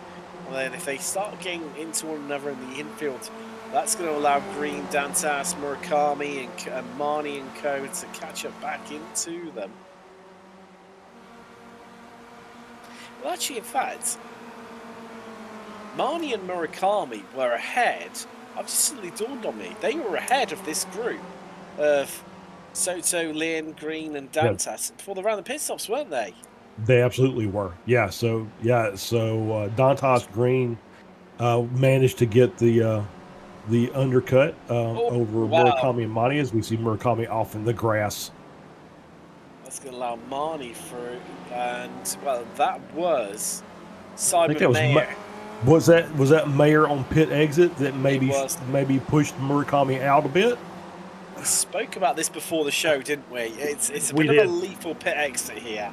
And then if they start getting into one another in the infield, that's going to allow Green, Dantas, Murakami, and Marnie and Co to catch up back into them. Well, actually, in fact, Marnie and Murakami were ahead. I've just suddenly dawned on me. They were ahead of this group of Soto, Lynn, Green, and Dantas before the round of pit stops, weren't they? They absolutely were. Yeah. So Dantas, Green managed to get the undercut over Murakami and Marnie, as we see Murakami off in the grass. That's going to allow Marnie through, and well, that was Simon Mayer. Was that Mayer on pit exit that maybe pushed Murakami out a bit? We spoke about this before the show, didn't we? It's a bit of a lethal pit exit here,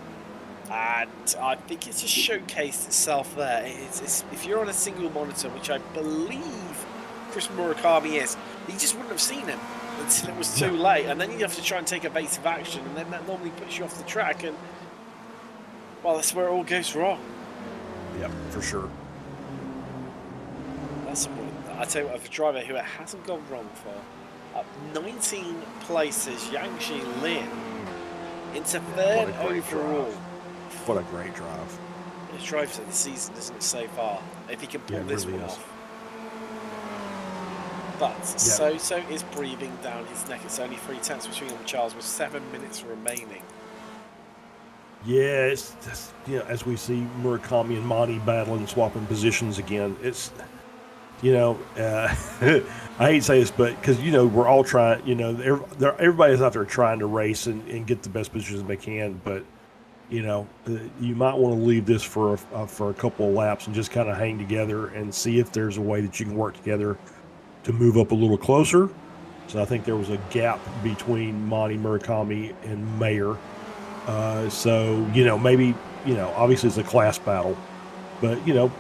and I think it's just showcased itself there. It's if you're on a single monitor, which I believe Chris Murakami is, he just wouldn't have seen him until it was too late, and then you have to try and take evasive action, and then that normally puts you off the track, and well, that's where it all goes wrong. Yeah, for sure. That's I tell you what, a driver who it hasn't gone wrong for. Up 19 places, Yangshi Lin into third overall. What a great drive. His drive to the season, isn't it, so far? If he can pull this one off. But Soto is breathing down his neck. It's only 3 tenths between them, Charles, with 7 minutes remaining. Yeah, it's just, as we see Murakami and Monty battling, swapping positions again, it's, I hate to say this, but because, we're all trying, everybody's out there trying to race and get the best positions they can, but, you might want to leave this for a couple of laps and just kind of hang together and see if there's a way that you can work together to move up a little closer. So I think there was a gap between Monty, Murakami, and Mayer. Maybe, obviously it's a class battle, but,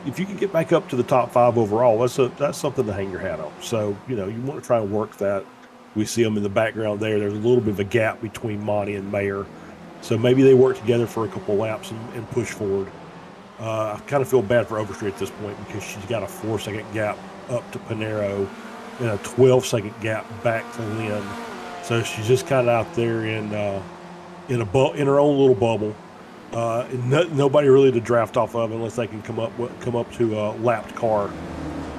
if you can get back up to the top 5 overall, that's something to hang your hat on. So, you want to try and work that. We see them in the background there. There's a little bit of a gap between Monty and Mayer. So maybe they work together for a couple of laps and push forward. I kind of feel bad for Overstreet at this point because she's got a 4-second gap up to Panero and a 12-second gap back to Lynn. So she's just kind of out there in her own little bubble. Nobody really to draft off of unless they can come up to a lapped car.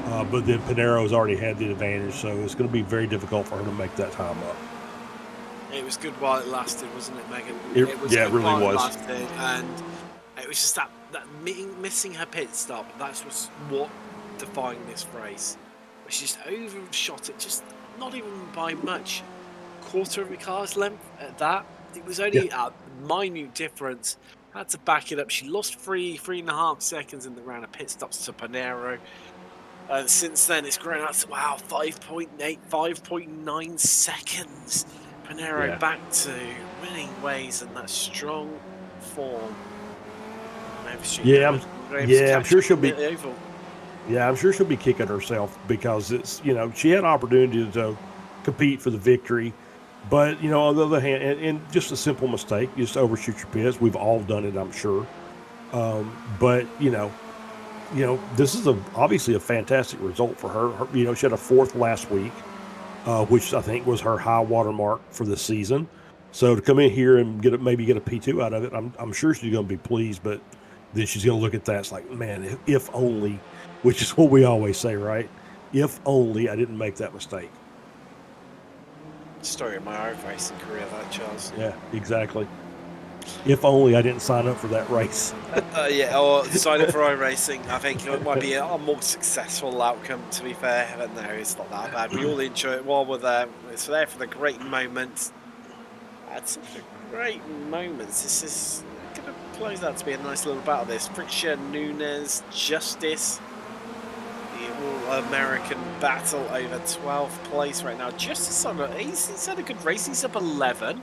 But then Panero's already had the advantage, so it's going to be very difficult for her to make that time up. It was good while it lasted, wasn't it, Megan? It really was. Lasted, and it was just that missing her pit stop. That was what defined this race. She just overshot it, just not even by much. Quarter of a car's length at that. It was only a minute difference. Had to back it up. She lost 3.5 seconds in the round of pit stops to Panero. And since then, it's grown out to, 5.8, 5.9 seconds. Panero back to winning ways and that strong form. I'm sure she'll be. Yeah, I'm sure she'll be kicking herself because it's, she had an opportunity to compete for the victory. But, on the other hand, and just a simple mistake, you just overshoot your pits. We've all done it, I'm sure. But, this is obviously a fantastic result for her. She had a 4th last week, which I think was her high water mark for the season. So to come in here and maybe get a P2 out of it, I'm sure she's going to be pleased. But then she's going to look at that. It's like, man, if only, which is what we always say, right? If only I didn't make that mistake. Story of my iRacing career, that, Charles. Yeah, exactly. If only I didn't sign up for that race. Or sign up for iRacing. I think it might be a more successful outcome, to be fair. But no, it's not that bad. We all enjoy it while we're there. It's there for the great moments. Had some great moments. This is going to close out to be a nice little battle. This Friction, Nunes, Justice. The All-American battle over 12th place right now. Justice on he's had a good race. He's up 11.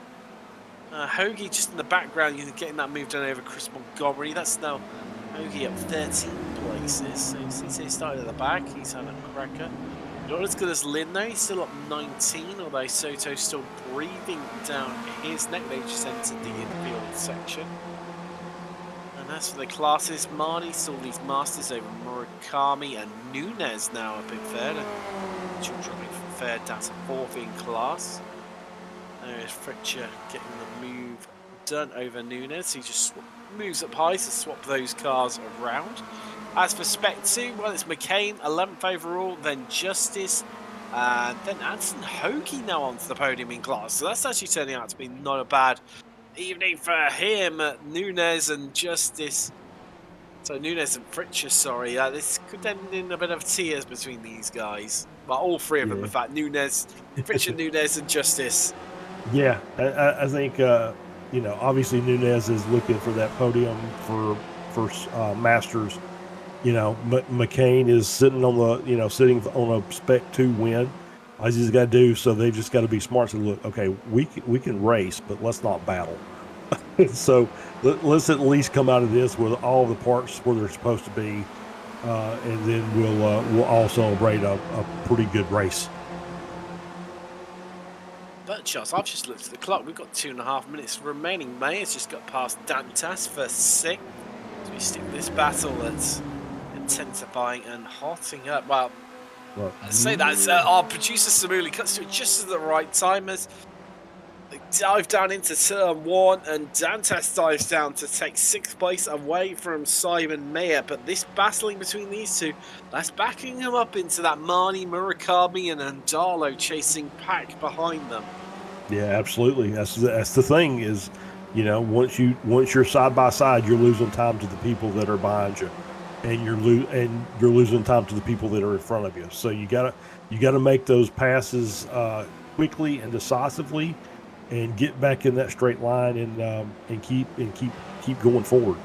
Hoagie just in the background, getting that move done over Chris Montgomery. That's now Hoagie up 13 places. So you see he started at the back. He's had a cracker. Not as good as Lynn though. He's still up 19, although Soto's still breathing down his neck. They just entered the infield section. And as for the classes, Marty still leads Masters over Murakami and Nunez now up in third. And George dropping from third down to fourth in class. There's Fritcher getting the move done over Nunez. He just moves up high to swap those cars around. As for Spec 2, well, it's McCain, 11th overall, then Justice, and then Anson Hoagie now onto the podium in class. So that's actually turning out to be not a bad evening for him. Nunez and Justice. So Nunez and Fritcher, sorry. This could end in a bit of tears between these guys. Well, all three of them, in fact. Nunez, Fritcher, Nunez, and Justice. Yeah, I think, obviously Nunez is looking for that podium for Masters. McCain is sitting on a Spec 2 win. All he's got to do, so they've just got to be smart to look, okay, we can race, but let's not battle. So let's at least come out of this with all the parts where they're supposed to be, and then we'll all celebrate a pretty good race. But Charles, I've just looked at the clock. We've got 2.5 minutes remaining. May has just got past Dantas for 6th. So we stick this battle that's intensifying and hotting up. Well, I say that our producer Samuli cuts to it just at the right time as they dive down into turn 1, and Dantas dives down to take 6th place away from Simon Mayer. But this battling between these two, that's backing him up into that Marnie, Murakami, and Andalo chasing pack behind them. Yeah, absolutely. That's the thing is, once you're side by side, you're losing time to the people that are behind you, and you're losing time to the people that are in front of you. So you gotta make those passes quickly and decisively, and get back in that straight line and keep going forward.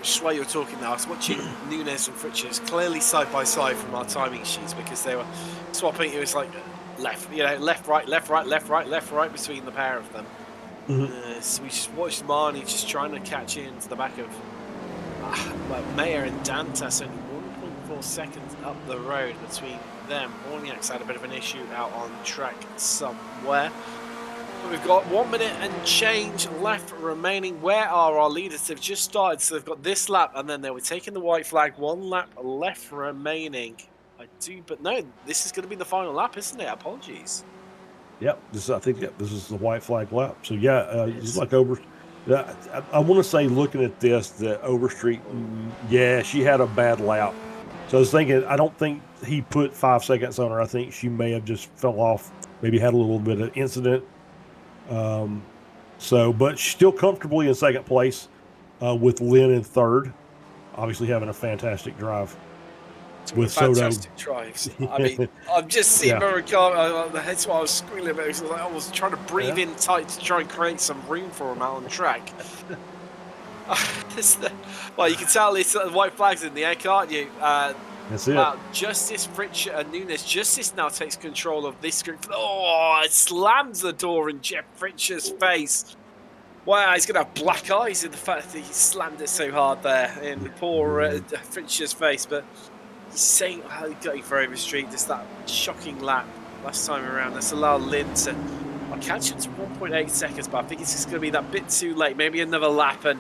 Just while you're talking now, I was watching Nunez and Fritcher clearly side by side from our timing sheets because they were swapping. It was like left, left, right, left, right, left, right, left, right between the pair of them. So we just watched Marnie just trying to catch into the back of Mayer and Dantas, only 1.4 seconds up the road between them. Orniak's had a bit of an issue out on track somewhere. But we've got 1 minute and change left remaining. Where are our leaders? They've just started, so they've got this lap, and then they were taking the white flag. 1 lap left remaining. But no, this is going to be the final lap, isn't it? Apologies. Yep, this is the white flag lap. So it's like over. I want to say, looking at this, that Overstreet, she had a bad lap. So I was thinking, I don't think he put 5 seconds on her. I think she may have just fell off, maybe had a little bit of incident. But she's still comfortably in second place, with Lynn in third, obviously having a fantastic drive. With fantastic drives. I mean, I'm just seeing Murakami. That's why I was squealing a bit. I was trying to breathe in tight to try and create some room for him out on the track. Well, you can tell it's the white flags in the air, can't you? That's it. Justice, Fritcher, and Nunez. Justice now takes control of this group. Oh, it slams the door in Jeff Fritcher's face. Wow, he's going to have black eyes in the fact that he slammed it so hard there in poor Fritcher's face. But he's saying how he got you for Overstreet. Just that shocking lap last time around. That's allowed Lynn to catch him to 1.8 seconds, but I think it's just going to be that bit too late. Maybe another lap and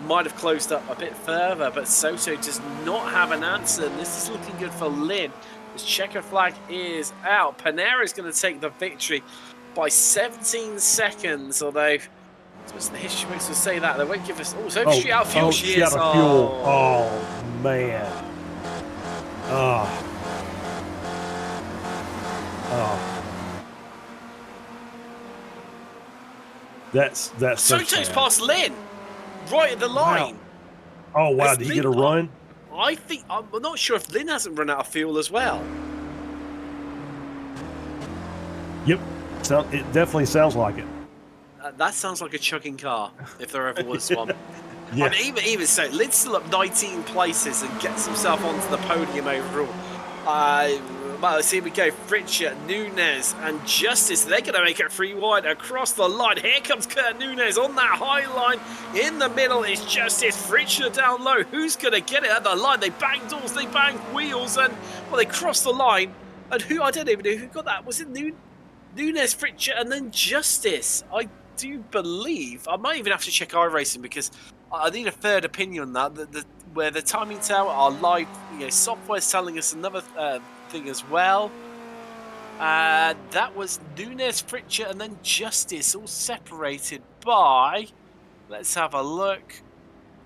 might have closed up a bit further, but Soto does not have an answer, and this is looking good for Lynn. His checker flag is out. Panera is going to take the victory by 17 seconds, although the history books will say that. They won't give us... Oh, it's Overstreet out of fuel. She is. Out of fuel. Oh, man. Oh. That's Soto's past Lynn, right at the line. Wow. Oh wow! Did he get a run? I'm not sure if Lynn hasn't run out of fuel as well. Yep, it definitely sounds like it. That sounds like a chugging car, if there ever was one. Yeah. And even so, Lid's still up 19 places and gets himself onto the podium overall. Well, let's see, here we go. Fritcher, Nunes, and Justice. They're going to make it 3 wide across the line. Here comes Kurt Nunes on that high line. In the middle is Justice. Fritcher down low. Who's going to get it at the line? They bang doors, they bang wheels, and, well, they cross the line. And who, I don't even know who got that. Was it Nunes, Fritcher, and then Justice? I do believe. I might even have to check iRacing because I need a third opinion on that. Where the timing tower, our live software's telling us another thing as well. That was Nunes, Fritcher, and then Justice, all separated by, let's have a look,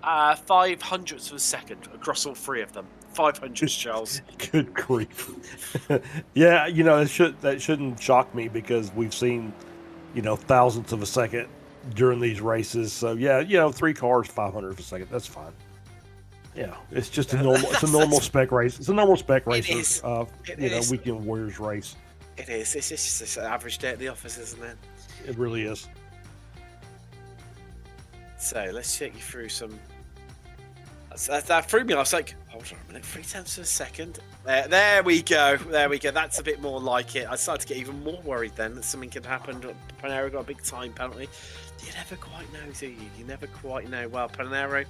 0.05 of a second across all 3 of them. 500, Charles. Good grief. Yeah, that shouldn't shock me because we've seen, thousandths of a second during these races. So yeah, 3 cars, 500 of a second. That's fine. Yeah, it's just a normal. It's a normal spec race. It's a normal spec race. Weekend Warriors race. It is. It's just an average day at the office, isn't it? It really is. So let's take you through some. That threw me. I was like, hold on a minute, 0.3 of a second. There we go. That's a bit more like it. I started to get even more worried then that something could happen. Panero got a big time penalty. You never quite know, do you? You never quite know. Well, Panero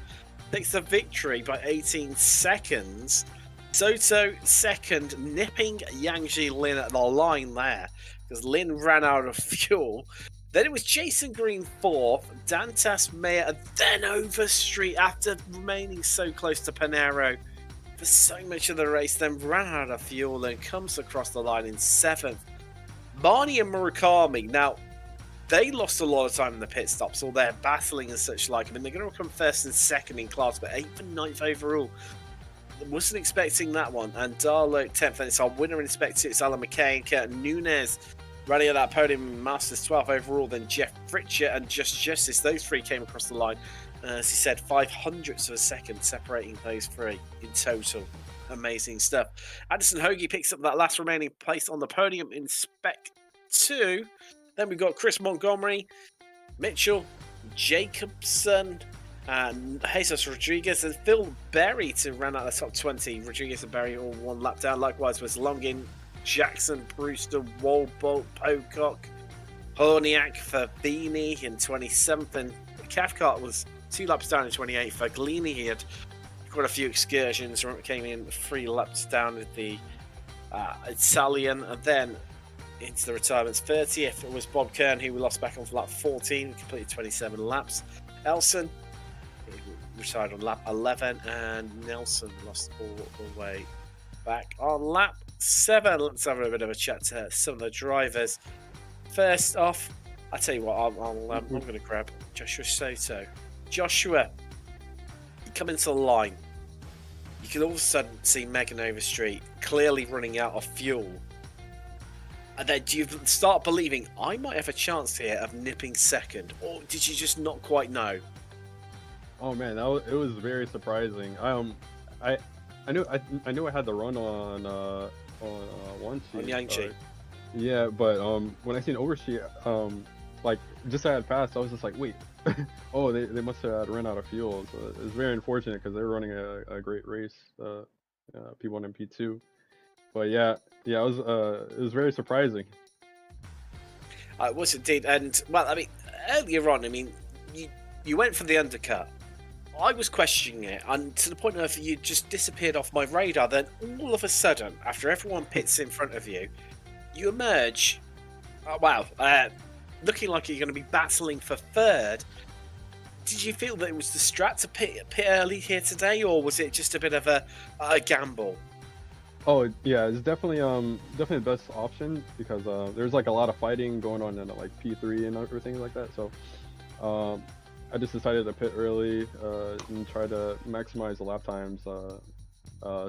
takes the victory by 18 seconds. Soto second, nipping Yangji Lin at the line there because Lin ran out of fuel. Then it was Jason Green 4th, Dantas Mayer, and then Overstreet after remaining so close to Panero for so much of the race, then ran out of fuel and comes across the line in 7th. Marnie and Murakami, now, they lost a lot of time in the pit stops, or they're battling and such like. I mean, they're going to come 1st and 2nd in class, but 8th and 9th overall. Wasn't expecting that one. And Darlow 10th, and it's our winner in Spectre. It's Alan McKay and Kurt Nunes running at that podium. Masters 12th overall, then Jeff Fritcher and Just Justice. Those 3 came across the line. As he said, 0.05 of a second separating those 3 in total. Amazing stuff. Addison Hoagie picks up that last remaining place on the podium in Spec 2. Then we've got Chris Montgomery, Mitchell, Jacobson, and Jesus Rodriguez, and Phil Berry to run out the top 20. Rodriguez and Berry all 1 lap down. Likewise was Longin, Jackson, Brewster, Walbolt, Pocock, Horniak for Beanie in 27th, and Cathcart was 2 laps down in 28th. For Glini, he had quite a few excursions, came in 3 laps down with the Italian, and then into the retirements. 30th was Bob Kern, who we lost back on for lap 14, completed 27 laps. Elson retired on lap 11, and Nelson lost all the way back on lap 7. Let's have a bit of a chat to some of the drivers. First off, I tell you what, I'm going to grab Joshua Soto. Joshua, you come into the line, you can all of a sudden see Megan Overstreet clearly running out of fuel. And then do you start believing I might have a chance here of nipping 2nd, or did you just not quite know? Oh man, it was very surprising. I knew I had the run on one sheet. On Yangtze. Yeah, but when I seen Overstreet, like just as I had passed, I was just like, wait, oh they must have run out of fuel. So it was very unfortunate because they were running a great race, P1 and P2. But yeah, it was very surprising. It was indeed, and well, I mean, earlier on, I mean, you went for the undercut. I was questioning it, and to the point of you just disappeared off my radar. Then all of a sudden, after everyone pits in front of you, you emerge. Looking like you're going to be battling for 3rd. Did you feel that it was the strat to pit early here today, or was it just a bit of a gamble? Oh yeah, it's definitely the best option because there's like a lot of fighting going on in like P3 and everything like that. So I just decided to pit early and try to maximize the lap times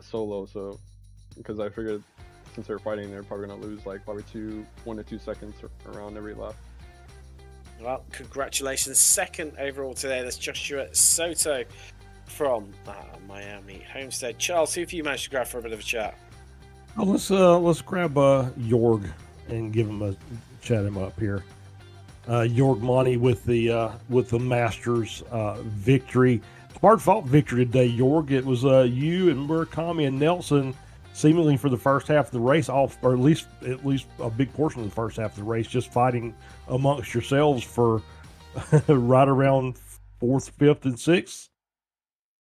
solo. So because I figured since they're fighting, they're probably gonna lose like probably 1 to 2 seconds around every lap. Well, congratulations, 2nd overall today. That's Joshua Soto from Miami Homestead. Charles, who have you managed to grab for a bit of a chat? Oh, let's grab Jorg and give him chat him up here. Jorg Monty with the Masters victory. hard fought victory today, Jorg. It was you and Murakami and Nelson, seemingly for the first half of the race, or at least a big portion of the first half of the race, just fighting amongst yourselves for right around 4th, 5th, and 6th.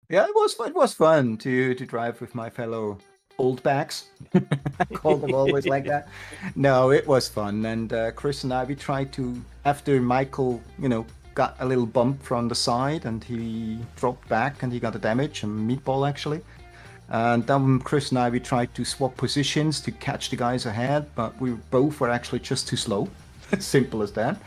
Yeah, it was fun to drive with my fellow old backs. I call them always like that. No, it was fun, and Chris and I, we tried to, after Michael, got a little bump from the side, and he dropped back, and he got a damage, a meatball actually. And then Chris and I, we tried to swap positions to catch the guys ahead, but we both were actually just too slow. Simple as that.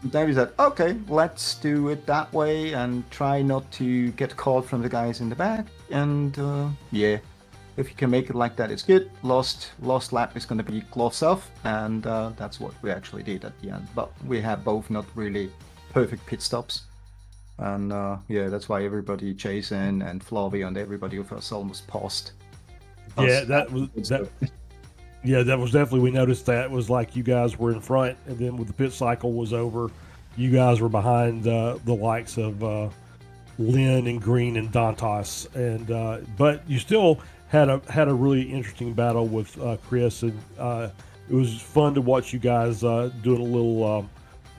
Then we said, okay, let's do it that way and try not to get caught from the guys in the back. And yeah, if you can make it like that, it's good. Last lap is going to be gloves off, and that's what we actually did at the end. But we had both not really perfect pit stops. And yeah, that's why everybody, Jason and Flavio and everybody of us almost paused. Yeah, that was definitely, we noticed that. It was like you guys were in front, and then when the pit cycle was over, you guys were behind the likes of Lynn and Green and Dantas, and but you still had a really interesting battle with Chris, and it was fun to watch you guys doing a little,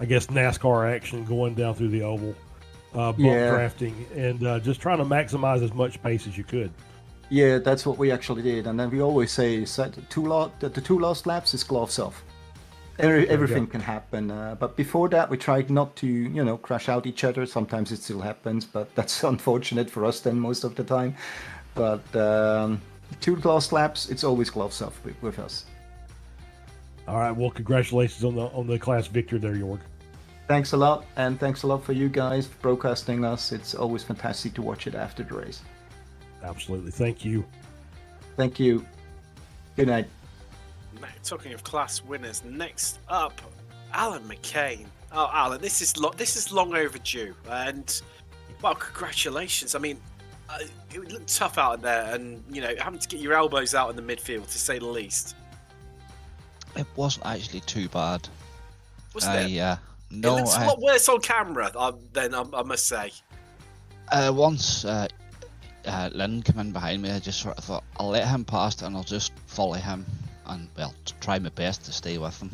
I guess, NASCAR action going down through the oval. Bump drafting and just trying to maximize as much pace as you could. Yeah, that's what we actually did. And then we always say the two last laps is gloves off. Everything can happen. But before that, we tried not to, crash out each other. Sometimes it still happens, but that's unfortunate for us then most of the time. But 2 last laps, it's always gloves off with us. All right. Well, congratulations on the class victory there, Jorg. Thanks a lot, and thanks a lot for you guys for broadcasting us. It's always fantastic to watch it after the race. Absolutely. Thank you. Thank you. Good night. Now, talking of class winners, next up, Alan McCain. Oh, Alan, this is long overdue, and well, congratulations. I mean, it looked tough out there, and having to get your elbows out in the midfield, to say the least. It wasn't actually too bad. Wasn't it? Yeah. No, it looks a lot worse on camera. Then I must say. Once Lynn came in behind me, I just sort of thought I'll let him past and I'll just follow him and try my best to stay with him.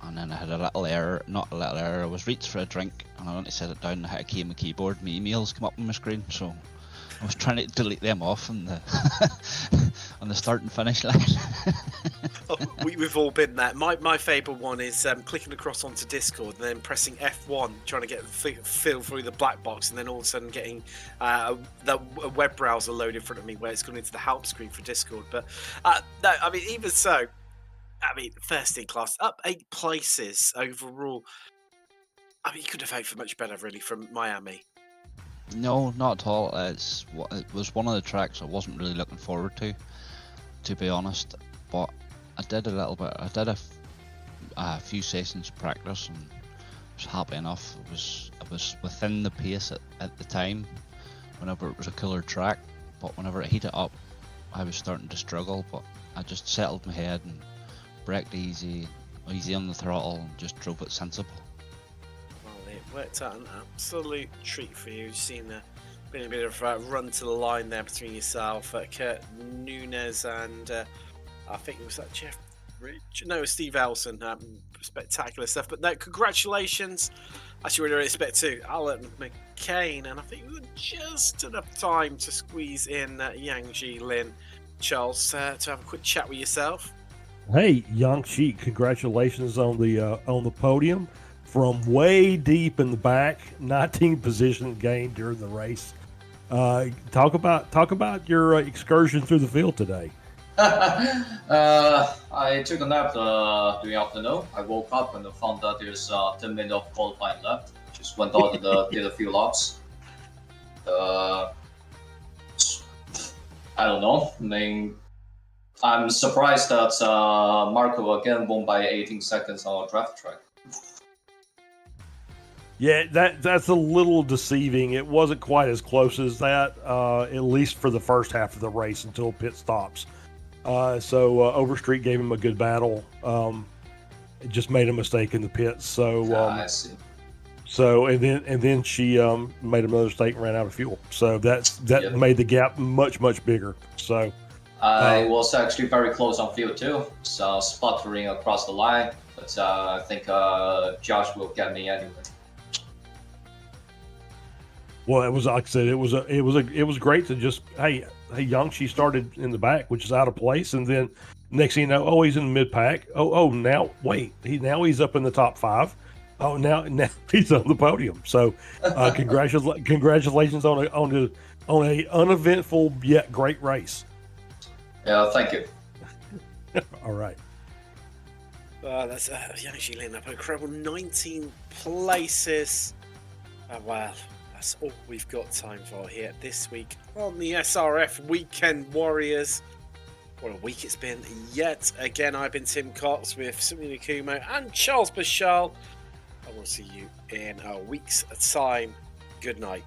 And then I had not a little error. I was reached for a drink and I went to set it down and I hit a key on my keyboard. My emails come up on my screen, so I was trying to delete them off on the on the start and finish line. We've all been there. My favourite one is clicking across onto Discord and then pressing F1, trying to get feel through the black box, and then all of a sudden getting a web browser loaded in front of me where it's gone into the help screen for Discord. But no, I mean, even so, I mean, first in class, up 8 places overall. I mean, you could have hoped for much better, really, from Miami. No, not at all. It was one of the tracks I wasn't really looking forward to be honest. But I did a little bit. I did a few sessions of practice and was happy enough. It was within the pace at the time. Whenever it was a cooler track, but whenever it heated up, I was starting to struggle. But I just settled my head and braked easy on the throttle and just drove it sensible. It worked out an absolute treat for you. You've seen been a bit of a run to the line there between yourself, Kurt Nunes, and I think it was that Jeff Rich. No, it was Steve Elson. Spectacular stuff. But no, congratulations. Actually, really respect to Alan McCain, and I think we were just enough time to squeeze in Yang Ji Lin. Charles, to have a quick chat with yourself. Hey, Yang Chi, congratulations on the podium. From way deep in the back, 19 position gain during the race. Talk about your excursion through the field today. I took a nap during the afternoon. I woke up and found that there's 10 minutes of qualifying left. Just went out and did a few laps. I don't know. I mean, I'm surprised that Marco again won by 18 seconds on a draft track. Yeah, that's a little deceiving. It wasn't quite as close as that, at least for the first half of the race until pit stops. So Overstreet gave him a good battle. It just made a mistake in the pits. So I see. So and then she made another mistake and ran out of fuel. So that Yep. made the gap much bigger. So I was actually very close on field too, so sputtering across the line. But I think Josh will get me anyway. well, it was like I said, it was great to just hey Young. She started in the back, which is out of place, and then next thing you know, oh, he's in the mid pack. Oh, now wait, he's up in the top 5. Oh, now he's on the podium. So, congratulations on a uneventful yet great race. Yeah, thank you. All right. That's she lit up a incredible 19 places. Well, that's all we've got time for here this week on the SRF Weekend Warriors. What a week it's been yet again. I've been Tim Cox with Simon Kumo and Charles Bashal. I will see you in a week's time. Good night.